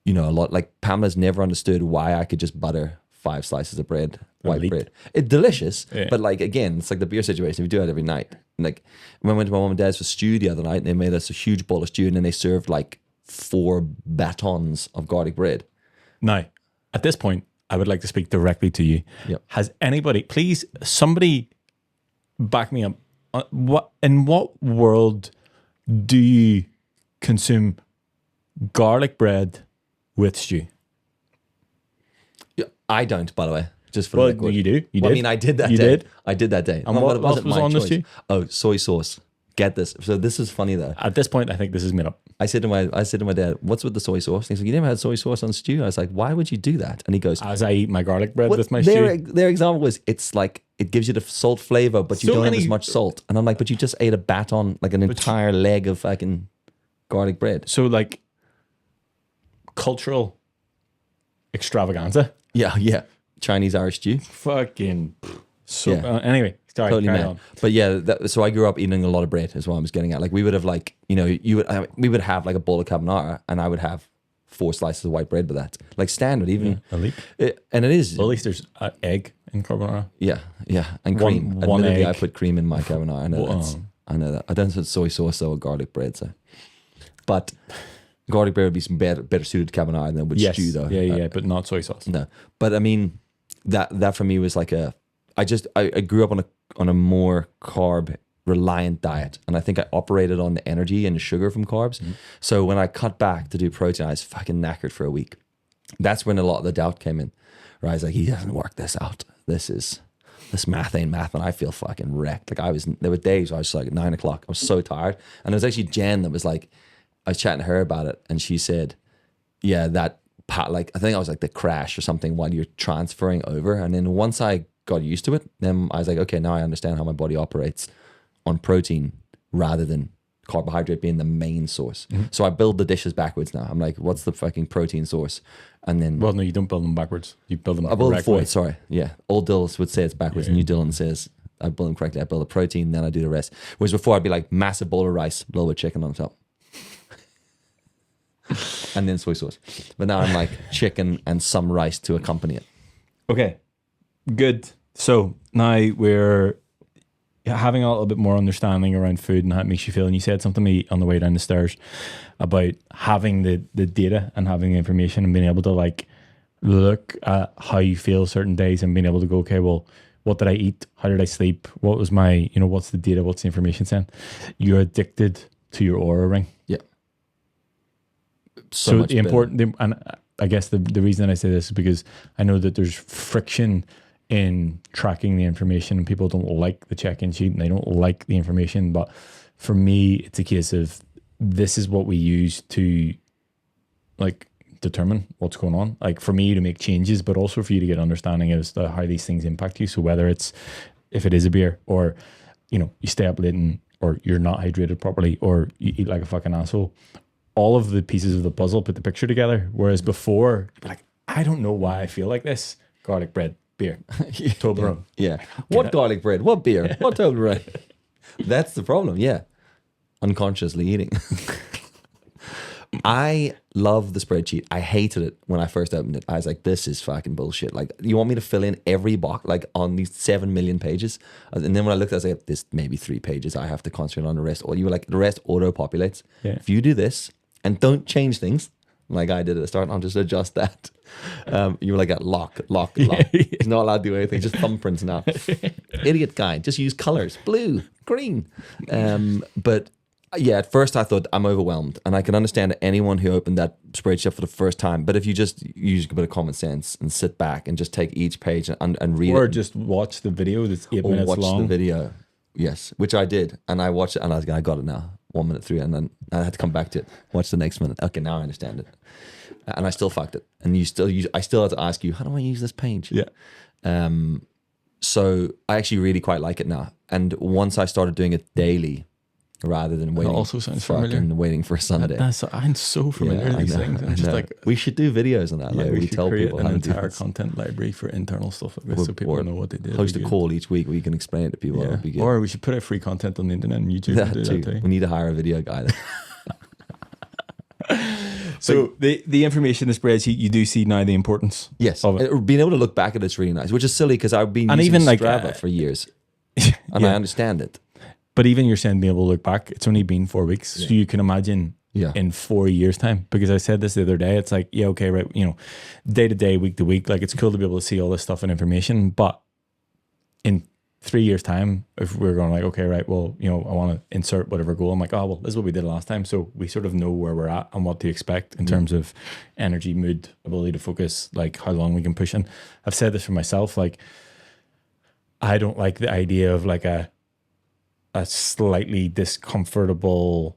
a lot. Like Pamela's never understood why I could just butter 5 slices of bread, white bread. It's delicious, but like again, it's like the beer situation. We do it every night. And like when I went to my mom and dad's for stew the other night, and they made us a huge bowl of stew, and then they served like 4 batons of garlic bread. Now, at this point, I would like to speak directly to you. Yep. Has anybody, please, somebody back me up. In what world do you consume garlic bread with stew? I don't, by the way. Just for the record. You do. You did. I mean, I did that day. Did? I did that day. And what was on the stew? Oh, soy sauce. Get this. So this is funny though. At this point, I think this is made up. I said to my dad, "What's with the soy sauce?" And he's like, "You never had soy sauce on stew?" I was like, "Why would you do that?" And he goes, "As I eat my garlic bread with my stew." Their example was, it's like it gives you the salt flavor, but you don't have as much salt. And I'm like, "But you just ate a baton, like an entire leg of fucking garlic bread." So like cultural extravaganza. Yeah. Chinese Irish stew. Fucking anyway, sorry, totally carry mad. on. But yeah, so I grew up eating a lot of bread is what I was getting at. Like we would have like, we would have like a bowl of carbonara and I would have 4 slices of white bread with that. Like standard even. Elite. And it is. Well, at least there's egg in carbonara. Yeah. And cream. One Admittedly, egg. I put cream in my carbonara. I know that. I don't put soy sauce or garlic bread. So, but garlic bread would be some better suited to carbonara than would stew though. Yeah, but not soy sauce. No, but I mean that for me was like I grew up on a more carb reliant diet, and I think I operated on the energy and the sugar from carbs. Mm-hmm. So when I cut back to do protein, I was fucking knackered for a week. That's when a lot of the doubt came in. Where I was like, he doesn't work this out. This math ain't math, and I feel fucking wrecked. Like there were days where I was like at 9 o'clock. I was so tired, and it was actually Jen that was like, I was chatting to her about it, and she said, yeah, like I think I was like the crash or something while you're transferring over. And then once I got used to it, then I was like, okay, now I understand how my body operates on protein rather than carbohydrate being the main source. Mm-hmm. So I build the dishes backwards now. I'm like, what's the fucking protein source? And then... Well, no, you don't build them backwards. You build them I build them forward, sorry. Yeah. Old Dill would say it's backwards. Yeah. New Dylan says I build them correctly. I build the protein, then I do the rest. Whereas before I'd be like massive bowl of rice, a little bit of chicken on top. And then soy sauce. But now I'm like chicken and some rice to accompany it. Okay, good. So now we're having a little bit more understanding around food and how it makes you feel. And you said something to me on the way down the stairs about having the data and having the information and being able to like look at how you feel certain days and being able to go, okay, well, what did I eat? How did I sleep? What was my, what's the data? What's the information saying? You're addicted to your Aura ring. Yeah. So the important, and I guess the reason that I say this is because I know that there's friction in tracking the information and people don't like the check-in sheet and they don't like the information. But for me, it's a case of this is what we use to like determine what's going on. Like for me to make changes, but also for you to get understanding as to how these things impact you. So whether it's, if it is a beer or, you stay up late and, or you're not hydrated properly or you eat like a fucking asshole, all of the pieces of the puzzle put the picture together. Whereas before, like, I don't know why I feel like this. Garlic bread, beer, Toblerone. Yeah. What garlic bread? What beer? What Toblerone? That's the problem. Yeah. Unconsciously eating. I love the spreadsheet. I hated it when I first opened it. I was like, this is fucking bullshit. Like, you want me to fill in every box, like on these 7 million pages? And then when I looked, I was like, this maybe 3 pages. I have to concentrate on the rest. Or you were like, the rest auto-populates. Yeah. If you do this and don't change things, like I did at the start, I'll just adjust that. You were like, lock. He's not allowed to do anything. Just thumbprints now. Idiot guy. Just use colors. Blue, green. But yeah, at first I thought I'm overwhelmed, and I can understand anyone who opened that spreadsheet for the first time. But if you just use a bit of common sense and sit back and just take each page and read it, or just watch the video that's 8 minutes watch long. the video, yes, which I did, and I watched it, and I was like, I got it now, 1 minute through, and then I had to come back to it, watch the next minute. Okay, now I understand it, and I still fucked it, and I still had to ask you, how do I use this page? Yeah. So I actually really quite like it now, and once I started doing it daily, rather than waiting. That also sounds familiar. Waiting for a Sunday. I'm so familiar with these things. I'm just like, we should do videos on that. Yeah, like, we tell create people an how to do entire this. content library for internal stuff like this, so people know what they did. Host a call each week where you can explain it to people. Yeah. Be good. Or we should put out free content on the internet and YouTube. That and do too. That too. We need to hire a video guy. So the information in the spreadsheet, you do see now the importance. Yes, of it. Being able to look back at it's really nice, which is silly because I've been And using even like, Strava for years, and yeah. I understand it. But even you're saying being able to look back, it's only been 4 weeks. So you can imagine in 4 years' time. Because I said this the other day, it's like, yeah, okay, right, day to day, week to week, like it's cool to be able to see all this stuff and information. But in 3 years' time, if we're going like, okay, right, well, I want to insert whatever goal. I'm like, oh, well, this is what we did last time. So we sort of know where we're at and what to expect in terms of energy, mood, ability to focus, like how long we can push. And I've said this for myself, like, I don't like the idea of like a slightly discomfortable,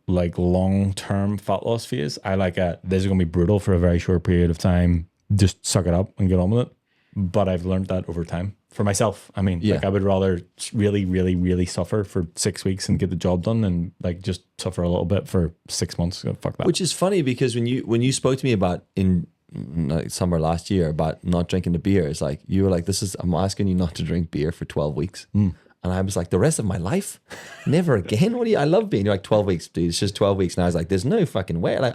like long-term fat loss phase. I like this is going to be brutal for a very short period of time. Just suck it up and get on with it. But I've learned that over time for myself. I mean, like I would rather really, really, really suffer for 6 weeks and get the job done than like just suffer a little bit for 6 months. Fuck that. Which is funny because when you spoke to me about in like summer last year about not drinking the beer, it's like you were like, I'm asking you not to drink beer for 12 weeks. And I was like, the rest of my life? Never again? I love being. You're like, 12 weeks, dude. It's just 12 weeks. And I was like, there's no fucking way. Like,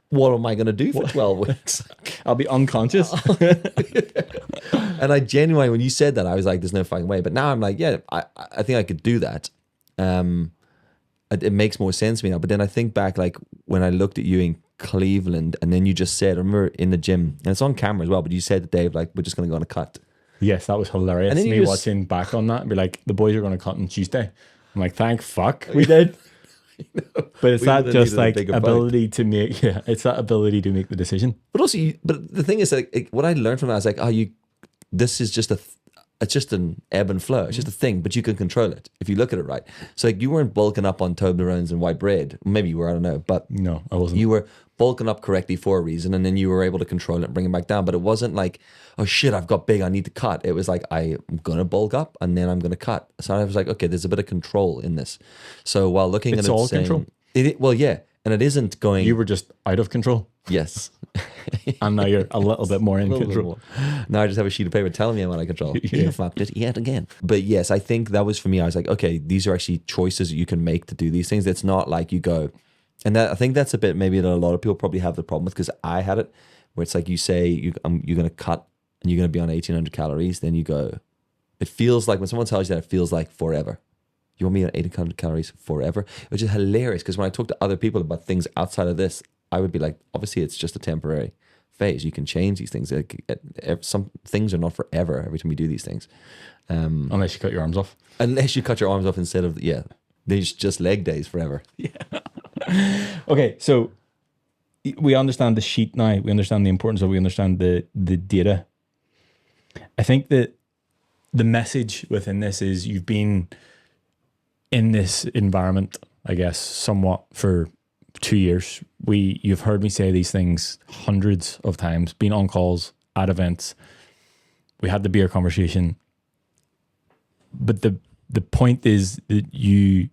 what am I going to do for 12 weeks? I'll be unconscious. And I genuinely, when you said that, I was like, there's no fucking way. But now I'm like, yeah, I think I could do that. It makes more sense to me now. But then I think back, like, when I looked at you in Cleveland, and then you just said, I remember in the gym, and it's on camera as well, but you said to Dave, like, we're just going to go on a cut. Yes, that was hilarious. And then me watching back on that and be like, the boys are going to cut on Tuesday. I'm like, thank fuck we did. But it's that just like ability to make, it's that ability to make the decision. But also, but the thing is, like, what I learned from that is like, this is just it's just an ebb and flow. It's just a thing, but you can control it if you look at it right. So like, you weren't bulking up on Toblerones and white bread. Maybe you were, I don't know. But no, I wasn't. You were bulking up correctly for a reason, and then you were able to control it and bring it back down. But it wasn't like, oh shit, I've got big, I need to cut. It was like, I'm going to bulk up and then I'm going to cut. So I was like, okay, there's a bit of control in this. So while looking at it, all saying, control. Well, yeah. And it isn't going... You were just out of control. Yes. And now you're a little bit more in control. Now I just have a sheet of paper telling me I'm out of control. You fucked it yet again. But yes, I think that was for me. I was like, okay, these are actually choices that you can make to do these things. It's not like you go... And I think that's a bit maybe that a lot of people probably have the problem with, because I had it, where it's like you say you're going to cut and you're going to be on 1,800 calories. Then you go, It feels like when someone tells you that, it feels like forever. You want me at 800 calories forever? Which is hilarious because when I talk to other people about things outside of this, I would be like, obviously it's just a temporary phase. You can change these things. Some things are not forever every time you do these things. Unless you cut your arms off. Unless you cut your arms off instead of, there's just leg days forever. Okay, so we understand the sheet now. We understand the importance of it. We understand the data. I think that the message within this is you've been in this environment, I guess, somewhat for 2 years. You've heard me say these things hundreds of times, been on calls, at events. We had the beer conversation. But the point is that you,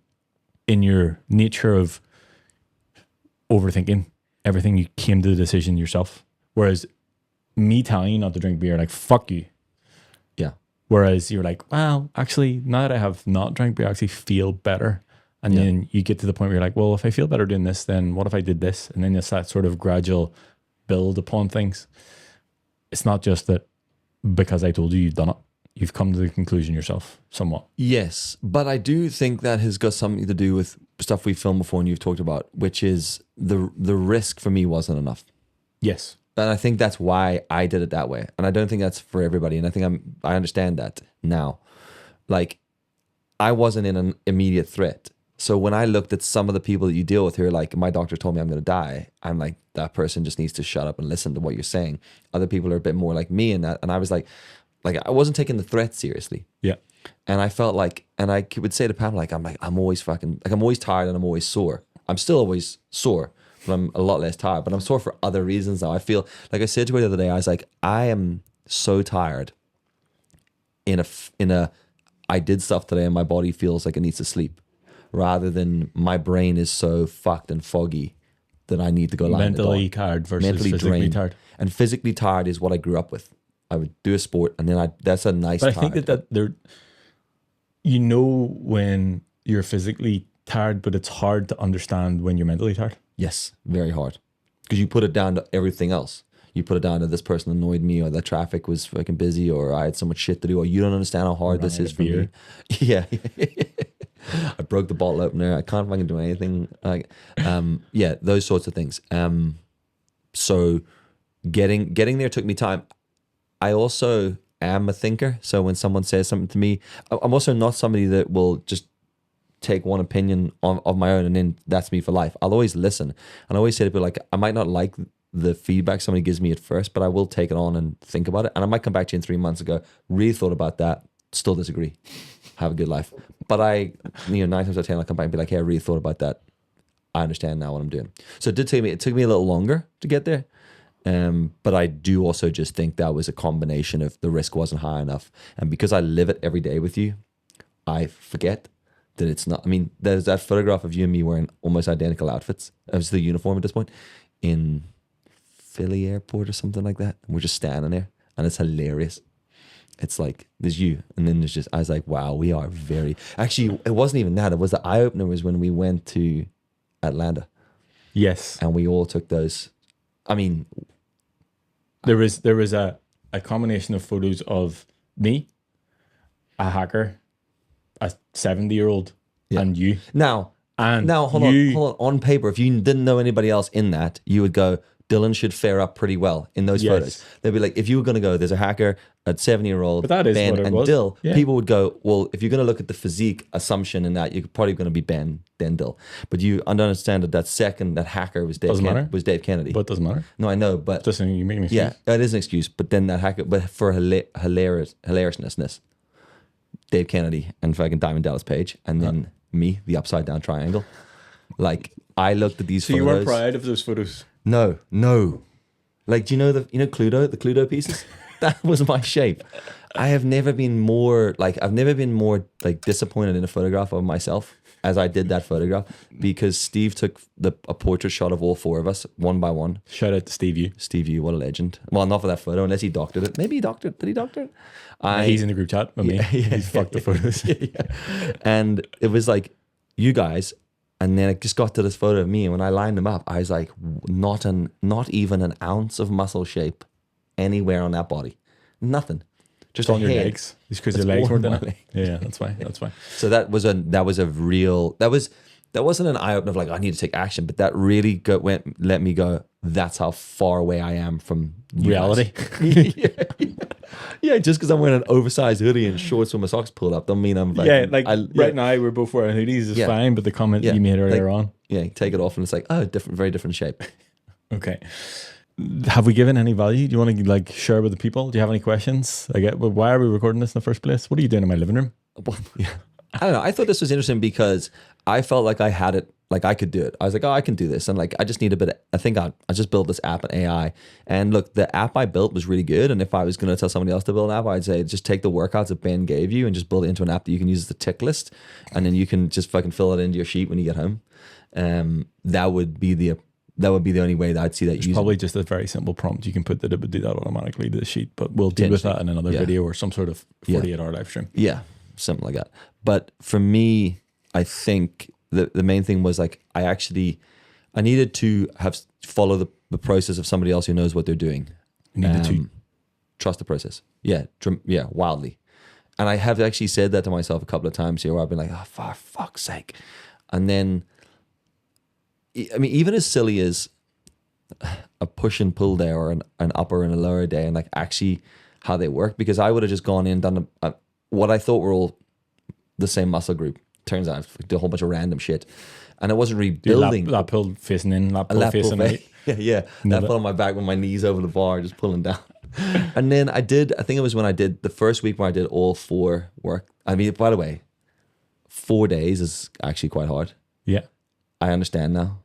in your nature of overthinking everything, you came to the decision yourself. Whereas me telling you not to drink beer, like, fuck you. Yeah. Whereas you're like, well, actually, now that I have not drank beer, I actually feel better. And then you get to the point where you're like, well, if I feel better doing this, then what if I did this? And then it's that sort of gradual build upon things. It's not just that because I told you you've done it. You've come to the conclusion yourself somewhat. Yes, but I do think that has got something to do with stuff we've filmed before and you've talked about, which is the risk for me wasn't enough. Yes. And I think that's why I did it that way. And I don't think that's for everybody. And I think I understand that now. Like, I wasn't in an immediate threat. So when I looked at some of the people that you deal with who are like, my doctor told me I'm going to die, I'm like, that person just needs to shut up and listen to what you're saying. Other people are a bit more like me in that. And I was like I wasn't taking the threat seriously. Yeah. And I felt like, and I would say to Pam, I'm always tired and I'm always sore. I'm still always sore, but I'm a lot less tired. But I'm sore for other reasons now. I feel, like I said to her the other day, I was like, I am so tired I did stuff today and my body feels like it needs to sleep, rather than my brain is so fucked and foggy that I need to go lie in the dark. Mentally tired versus physically tired. And physically tired is what I grew up with. I would do a sport and then that's a nice But I tired. think that there, when you're physically tired, but it's hard to understand when you're mentally tired. Yes, very hard. Because you put it down to everything else. You put it down to this person annoyed me, or the traffic was fucking busy, or I had so much shit to do, or you don't understand how hard this is for me. Yeah. I broke the bottle opener. I can't fucking do anything. Those sorts of things. So getting there took me time. I also am a thinker. So when someone says something to me, I'm also not somebody that will just take one opinion of my own and then that's me for life. I'll always listen. And I always say to people, like, I might not like the feedback somebody gives me at first, but I will take it on and think about it. And I might come back to you in 3 months and go, really thought about that, still disagree. Have a good life. But 9 times out of 10, I'll come back and be like, hey, I really thought about that. I understand now what I'm doing. So it took me a little longer to get there. But I do also just think that was a combination of the risk wasn't high enough. And because I live it every day with you, I forget that it's not. I mean, there's that photograph of you and me wearing almost identical outfits. It was the uniform at this point in Philly airport or something like that. And we're just standing there and it's hilarious. It's like, there's you. And then there's just, I was like, wow, we are very, actually, it wasn't even that. It was the eye opener was when we went to Atlanta. Yes. And we all took those. I mean, there was a combination of photos of me, a hacker, a 70-year-old, and you. Now, hold on. On paper, if you didn't know anybody else in that, you would go, Dylan should fare up pretty well in those photos. They'd be like, if you were going to go, there's a hacker, a 70-year-old, Ben, and Dill. Yeah. People would go, well, if you're going to look at the physique assumption in that, you're probably going to be Ben, then Dill. But you understand that hacker was Dave Kennedy. But it doesn't matter. No, I know, but just saying, you make an excuse. Yeah, it is an excuse. But then that hacker, but for hilariousness, Dave Kennedy and fucking Diamond Dallas Page, and then me, the upside down triangle. Like, I looked at these photos. So you weren't proud of those photos? No. Like, do you know Cluedo, the Cluedo pieces? That was my shape. I've never been more disappointed in a photograph of myself as I did that photograph, because Steve took a portrait shot of all four of us one by one. Shout out to Steve Yu. Steve Yu, what a legend. Well, not for that photo, unless he doctored it. Maybe he doctored it. Did he doctor it? He's in the group chat with me. He's fucked the photos. And it was like, you guys. And then it just got to this photo of me, and when I lined them up, I was like, not even an ounce of muscle shape anywhere on that body. Nothing. Just the on your head. legs. Just because your It's legs on weren't in my it. leg. Yeah, that's fine. That's fine. So that wasn't an eye opener of like, I need to take action, but that really let me go, that's how far away I am from you Reality. guys. Yeah, just because I'm wearing an oversized hoodie and shorts with my socks pulled up don't mean I'm like, Yeah, like right now we're both wearing hoodies is Yeah. fine, but the comment Yeah, you made earlier like- on. Yeah, you take it off and it's like, oh, very different shape. Okay. Have we given any value? Do you want to like share with the people? Do you have any questions? Why are we recording this in the first place? What are you doing in my living room? Well, yeah. I don't know. I thought this was interesting because I felt like I had it, like I could do it. I was like, oh, I can do this. And like, I just need a bit of, I think I just built this app and AI. And look, the app I built was really good. And if I was going to tell somebody else to build an app, I'd say, just take the workouts that Ben gave you and just build it into an app that you can use as the tick list. And then you can just fucking fill it into your sheet when you get home. That would be the only way that I'd see that using. Probably just a very simple prompt. You can put that it would do that automatically to the sheet, but we'll deal with that in another video or some sort of 48-hour live stream. Yeah, something like that. But for me, I think the main thing was like, I needed to follow the process of somebody else who knows what they're doing. You needed to trust the process. Yeah, wildly. And I have actually said that to myself a couple of times here where I've been like, oh, for fuck's sake. And then, I mean, even as silly as a push and pull day or an upper and a lower day and like actually how they work, because I would have just gone in, done what I thought were all the same muscle group. Turns out I did a whole bunch of random shit. And it wasn't rebuilding. Lat pull facing in, lat pull facing out. Yeah. Lat pull on my back with my knees over the bar, just pulling down. And then I think it was when I did the first week where I did all 4 work. I mean, by the way, 4 days is actually quite hard. Yeah. I understand now.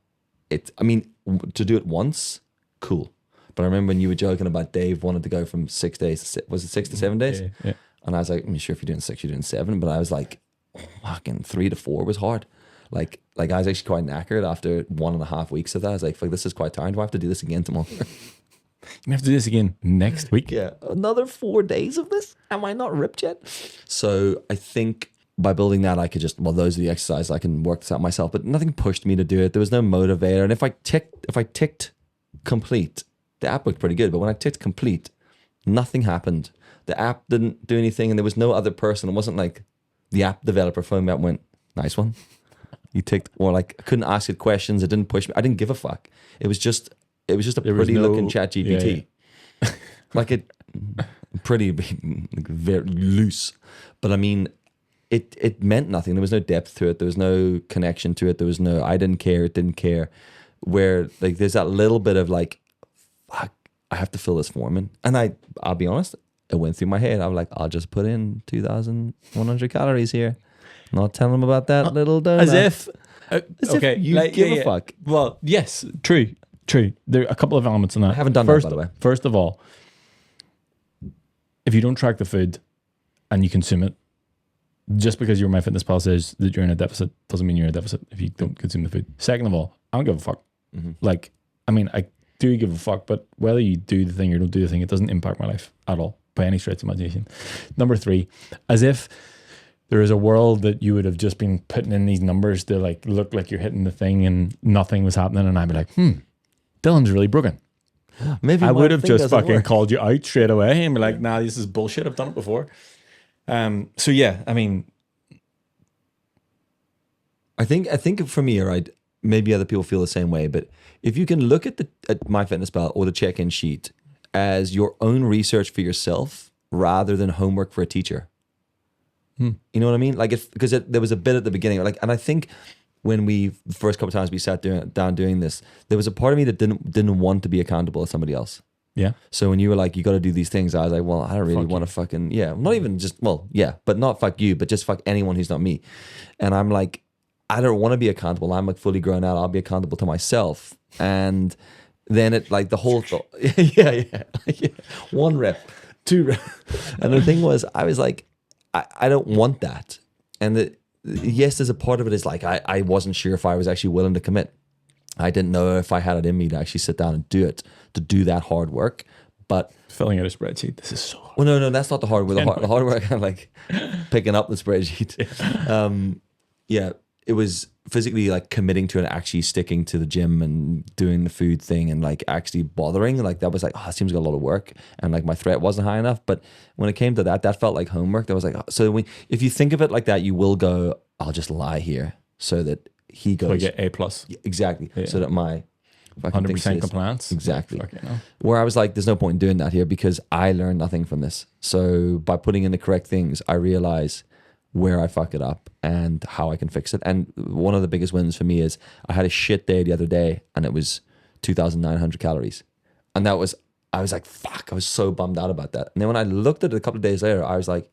To do it once, cool. But I remember when you were joking about Dave wanted to go from 6 days, was it 6 to 7 days? Yeah. And I was like, I'm sure if you're doing 6, you're doing 7. But I was like, fucking 3 to 4 was hard. Like I was actually quite knackered after 1.5 weeks of that. I was like, fuck, this is quite tiring. Do I have to do this again tomorrow? You have to do this again next week. Yeah. Another 4 days of this? Am I not ripped yet? So I think by building that, I could those are the exercises. I can work this out myself, but nothing pushed me to do it. There was no motivator. And if I ticked complete, the app looked pretty good. But when I ticked complete, nothing happened. The app didn't do anything, and there was no other person. It wasn't like the app developer phoned me up and went, nice one. You ticked, or like I couldn't ask it questions. It didn't push me. I didn't give a fuck. It was just a pretty looking chat GPT. Yeah. Like it pretty very loose. But I mean, it meant nothing. There was no depth to it. There was no connection to it. There was no, I didn't care. It didn't care. Where like there's that little bit of like, fuck, I have to fill this form in. And I'll be honest, it went through my head. I was like, I'll just put in 2,100 calories here. Not telling them about that little donut. As if you give a fuck. Well, yes, true. There are a couple of elements in that. I haven't done that, by the way. First of all, if you don't track the food and you consume it, just because your MyFitnessPal says that you're in a deficit doesn't mean you're in a deficit if you don't consume the food. Second of all, I don't give a fuck. Mm-hmm. Like, I mean, I do give a fuck, but whether you do the thing or don't do the thing, it doesn't impact my life at all by any stretch of imagination. Number 3, as if there is a world that you would have just been putting in these numbers to like look like you're hitting the thing and nothing was happening, and I'd be like, Dylan's really broken. Maybe I would have just fucking called you out straight away and be like, nah, this is bullshit. I've done it before. So yeah, I mean, I think for me, right, maybe other people feel the same way, but if you can look at MyFitnessPal or the check-in sheet as your own research for yourself rather than homework for a teacher. You know what I mean? Like because there was a bit at the beginning, like, and I think when the first couple of times we sat down doing this, there was a part of me that didn't want to be accountable to somebody else. Yeah. So when you were like, you got to do these things, I was like, well, I don't really want to fucking, not even just, but not fuck you, but just fuck anyone who's not me. And I'm like, I don't want to be accountable. I'm like fully grown out. I'll be accountable to myself. And then it like the whole thought, yeah. 1 rep, 2 rep. And the thing was, I was like, I don't want that. And yes, there's a part of it is like, I wasn't sure if I was actually willing to commit. I didn't know if I had it in me to actually sit down and do it, to do that hard work. But filling out a spreadsheet, this is so hard. Well, no, that's not the hard work. The hard work, like picking up the spreadsheet. it was physically like committing to it, actually sticking to the gym and doing the food thing and like actually bothering. Like that was like, oh, it seems like a lot of work, and like my threat wasn't high enough. But when it came to that felt like homework. That was like, so if you think of it like that, you will go, I'll just lie here so that he goes. So I get A+. Exactly. Yeah. So that my 100% compliance. Exactly. Where I was like, there's no point in doing that here because I learned nothing from this. So by putting in the correct things, I realize where I fuck it up and how I can fix it. And one of the biggest wins for me is I had a shit day the other day and it was 2,900 calories. And I was like, fuck, I was so bummed out about that. And then when I looked at it a couple of days later, I was like,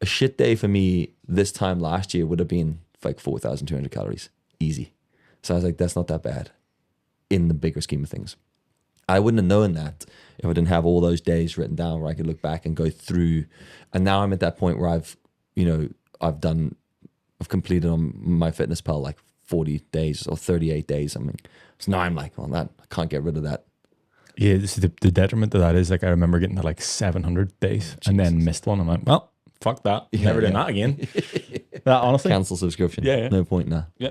a shit day for me this time last year would have been like 4,200 calories. Easy. So I was like, that's not that bad in the bigger scheme of things. I wouldn't have known that if I didn't have all those days written down where I could look back and go through. And now I'm at that point where I've completed on my fitness pal like 40 days or 38 days. I mean, so now I'm like, well, that I can't get rid of that. Yeah, this is the detriment to that is like I remember getting to like 700 days and then missed one. I'm like, well, fuck that. Never doing that again. That honestly. Cancel subscription. Yeah. No point now. Yeah.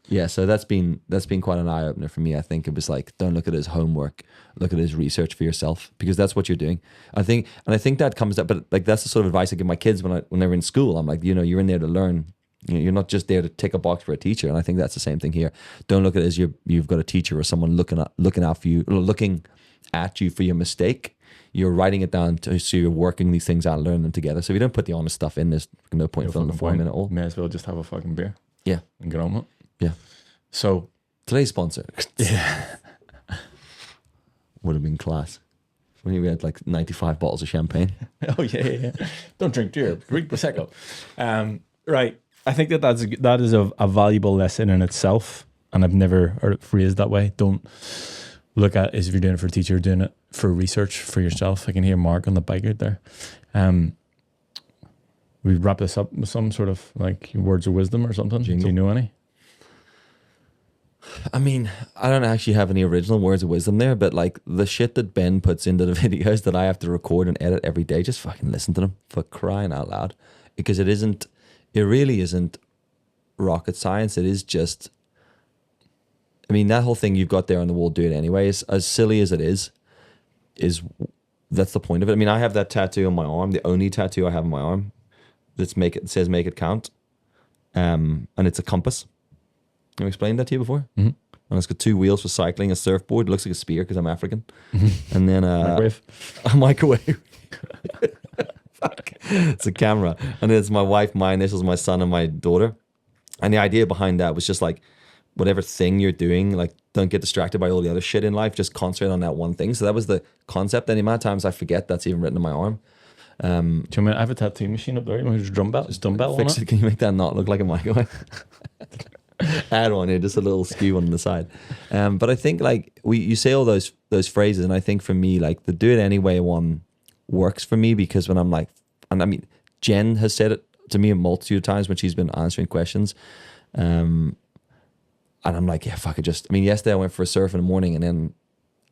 Yeah, so that's been quite an eye opener for me. I think it was like, don't look at it as homework, look at it as research for yourself, because that's what you're doing. I think that comes up, but like that's the sort of advice I give my kids when they're in school. I'm like, you're in there to learn. You're not just there to tick a box for a teacher. And I think that's the same thing here. Don't look at it as you've got a teacher or someone looking out for you, or looking at you for your mistake. You're writing it down so you're working these things out and learning them together. So if you don't put the honest stuff in, there's no point filling the form in at all. May as well just have a fucking beer. Yeah. And get on with it. Yeah. So today's sponsor. Yeah. Would have been class. When we had like 95 bottles of champagne. Oh yeah. Don't drink beer. Drink Prosecco. Right. I think that is a valuable lesson in itself. And I've never heard it phrased that way. Don't look at it as if you're doing it for a teacher, doing it for research for yourself. I can hear Mark on the bike out there. We wrap this up with some sort of like words of wisdom or something. Jingle. Do you know any? I mean, I don't actually have any original words of wisdom there, but like the shit that Ben puts into the videos that I have to record and edit every day, just fucking listen to them, for crying out loud. Because it really isn't rocket science. It is just, I mean, that whole thing you've got there on the wall, do it anyway. As silly as it is that's the point of it. I mean, I have that tattoo on my arm, the only tattoo I have on my arm says make it count. And it's a compass. Have I explained that to you before? Mm-hmm. And it's got two wheels for cycling, a surfboard. It looks like a spear because I'm African. Mm-hmm. And then a microwave. Fuck. It's a camera. And then it's my wife, my initials, my son, and my daughter. And the idea behind that was just like, whatever thing you're doing, like don't get distracted by all the other shit in life. Just concentrate on that one thing. So that was the concept. And the amount of times I forget that's even written on my arm. Do you mean I have a tattoo machine up there? You want to just dumbbell fix it? Can you make that not look like a microwave? Add one here, just a little skew on the side. But I think like you say all those phrases, and I think for me, like the do it anyway one works for me because when I'm like, and I mean, Jen has said it to me a multitude of times when she's been answering questions. And I'm like, yeah, fuck it. Yesterday I went for a surf in the morning and then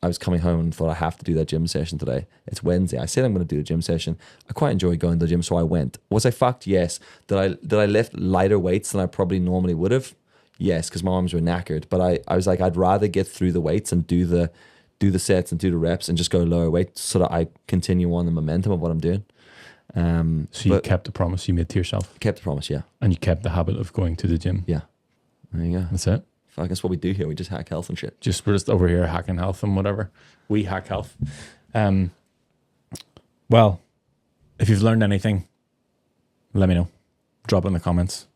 I was coming home and thought I have to do that gym session today. It's Wednesday. I said I'm going to do a gym session. I quite enjoy going to the gym, so I went. Was I fucked? Yes. Did I lift lighter weights than I probably normally would have? Yes, because my arms were knackered. But I was like, I'd rather get through the weights and do the sets and do the reps and just go lower weight so that I continue on the momentum of what I'm doing. So you kept the promise you made to yourself? Kept the promise, yeah. And you kept the habit of going to the gym? Yeah. There you go. That's it? Fuck, that's what we do here. We just hack health and shit. We're just over here hacking health and whatever. We hack health. Well, if you've learned anything, let me know. Drop it in the comments.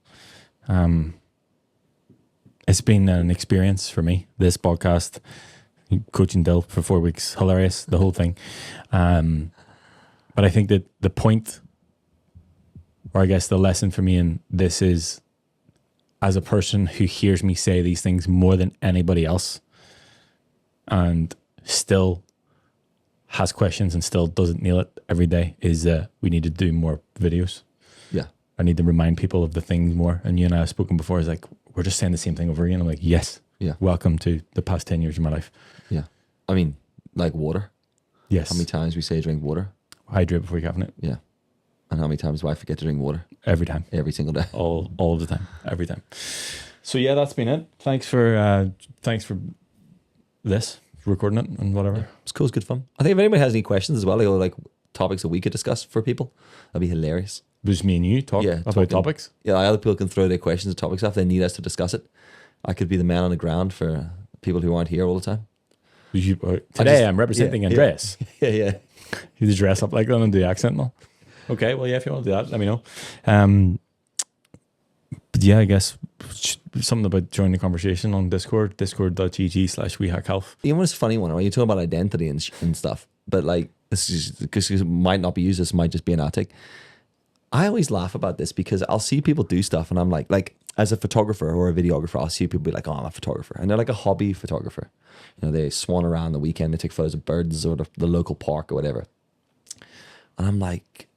It's been an experience for me, this podcast, coaching Dill for 4 weeks. Hilarious, the whole thing. But I think that the point, or I guess the lesson for me in this is, as a person who hears me say these things more than anybody else and still has questions and still doesn't nail it every day, is we need to do more videos. Yeah. I need to remind people of the things more. And you and I have spoken before. It's like, we're just saying the same thing over again. I'm like, yes. Yeah. Welcome to the past 10 years of my life. Yeah. I mean, like water. Yes. How many times we say drink water? Hydrate before you have it. Yeah. And how many times do I forget to drink water? Every time. Every single day. All of the time. Every time. So yeah, that's been it. Thanks for this recording it and whatever. It's cool. It's good fun. I think if anybody has any questions as well, like topics that we could discuss for people, that'd be hilarious. Just me and you talk about topics. Yeah, other people can throw their questions and topics if they need us to discuss it. I could be the man on the ground for people who aren't here all the time. Today I'm representing Andreas. Yeah. You just dress up like that and do the accent and all. Okay, well, yeah, if you want to do that, let me know. But yeah, I guess something about joining the conversation on Discord, discord.gg/wehackhealth. You know what's a funny one, right? You talk about identity and stuff, but like, this is because it might not be used, this might just be an outtake. I always laugh about this because I'll see people do stuff and I'm like as a photographer or a videographer, I'll see people be like, oh, I'm a photographer. And they're like a hobby photographer. You know, they swan around the weekend, they take photos of birds or the local park or whatever. And I'm like,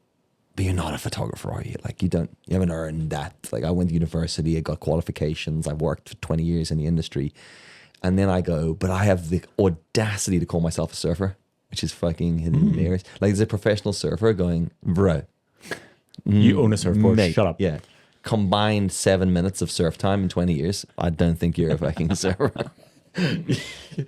but you're not a photographer, are you? Like, you haven't earned that. Like, I went to university, I got qualifications, I've worked for 20 years in the industry. And then I go, but I have the audacity to call myself a surfer, which is fucking hilarious. Like, there's a professional surfer going, bro. You own a surfboard, mate, shut up. Yeah. Combined 7 minutes of surf time in 20 years. I don't think you're a fucking surfer.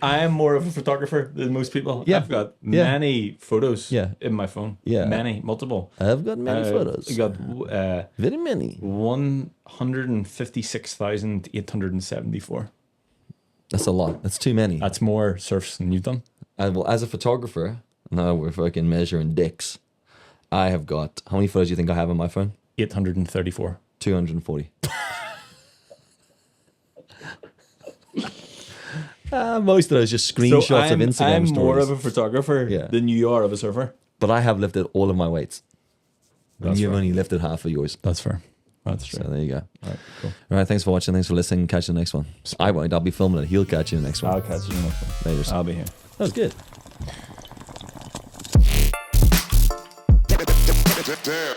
I am more of a photographer than most people. Yeah. I've got many photos Yeah. in my phone. Yeah. Multiple. I've got many photos. I got very many. 156,874. That's a lot. That's too many. That's more surfs than you've done. Well, as a photographer, now we're fucking measuring dicks. I have got, how many photos do you think I have on my phone? 834. 240. Most of those just screenshots of Instagram I'm stories. more of a photographer than you are of a surfer. But I have lifted all of my weights. And That's you've fair. only lifted half of yours. That's fair. That's true. So there you go. All right, cool. All right, thanks for watching. Thanks for listening. Catch you in the next one. I won't. I'll be filming it. He'll catch you in the next one. I'll catch you in the next one. Later. I'll be here. That was good. Damn.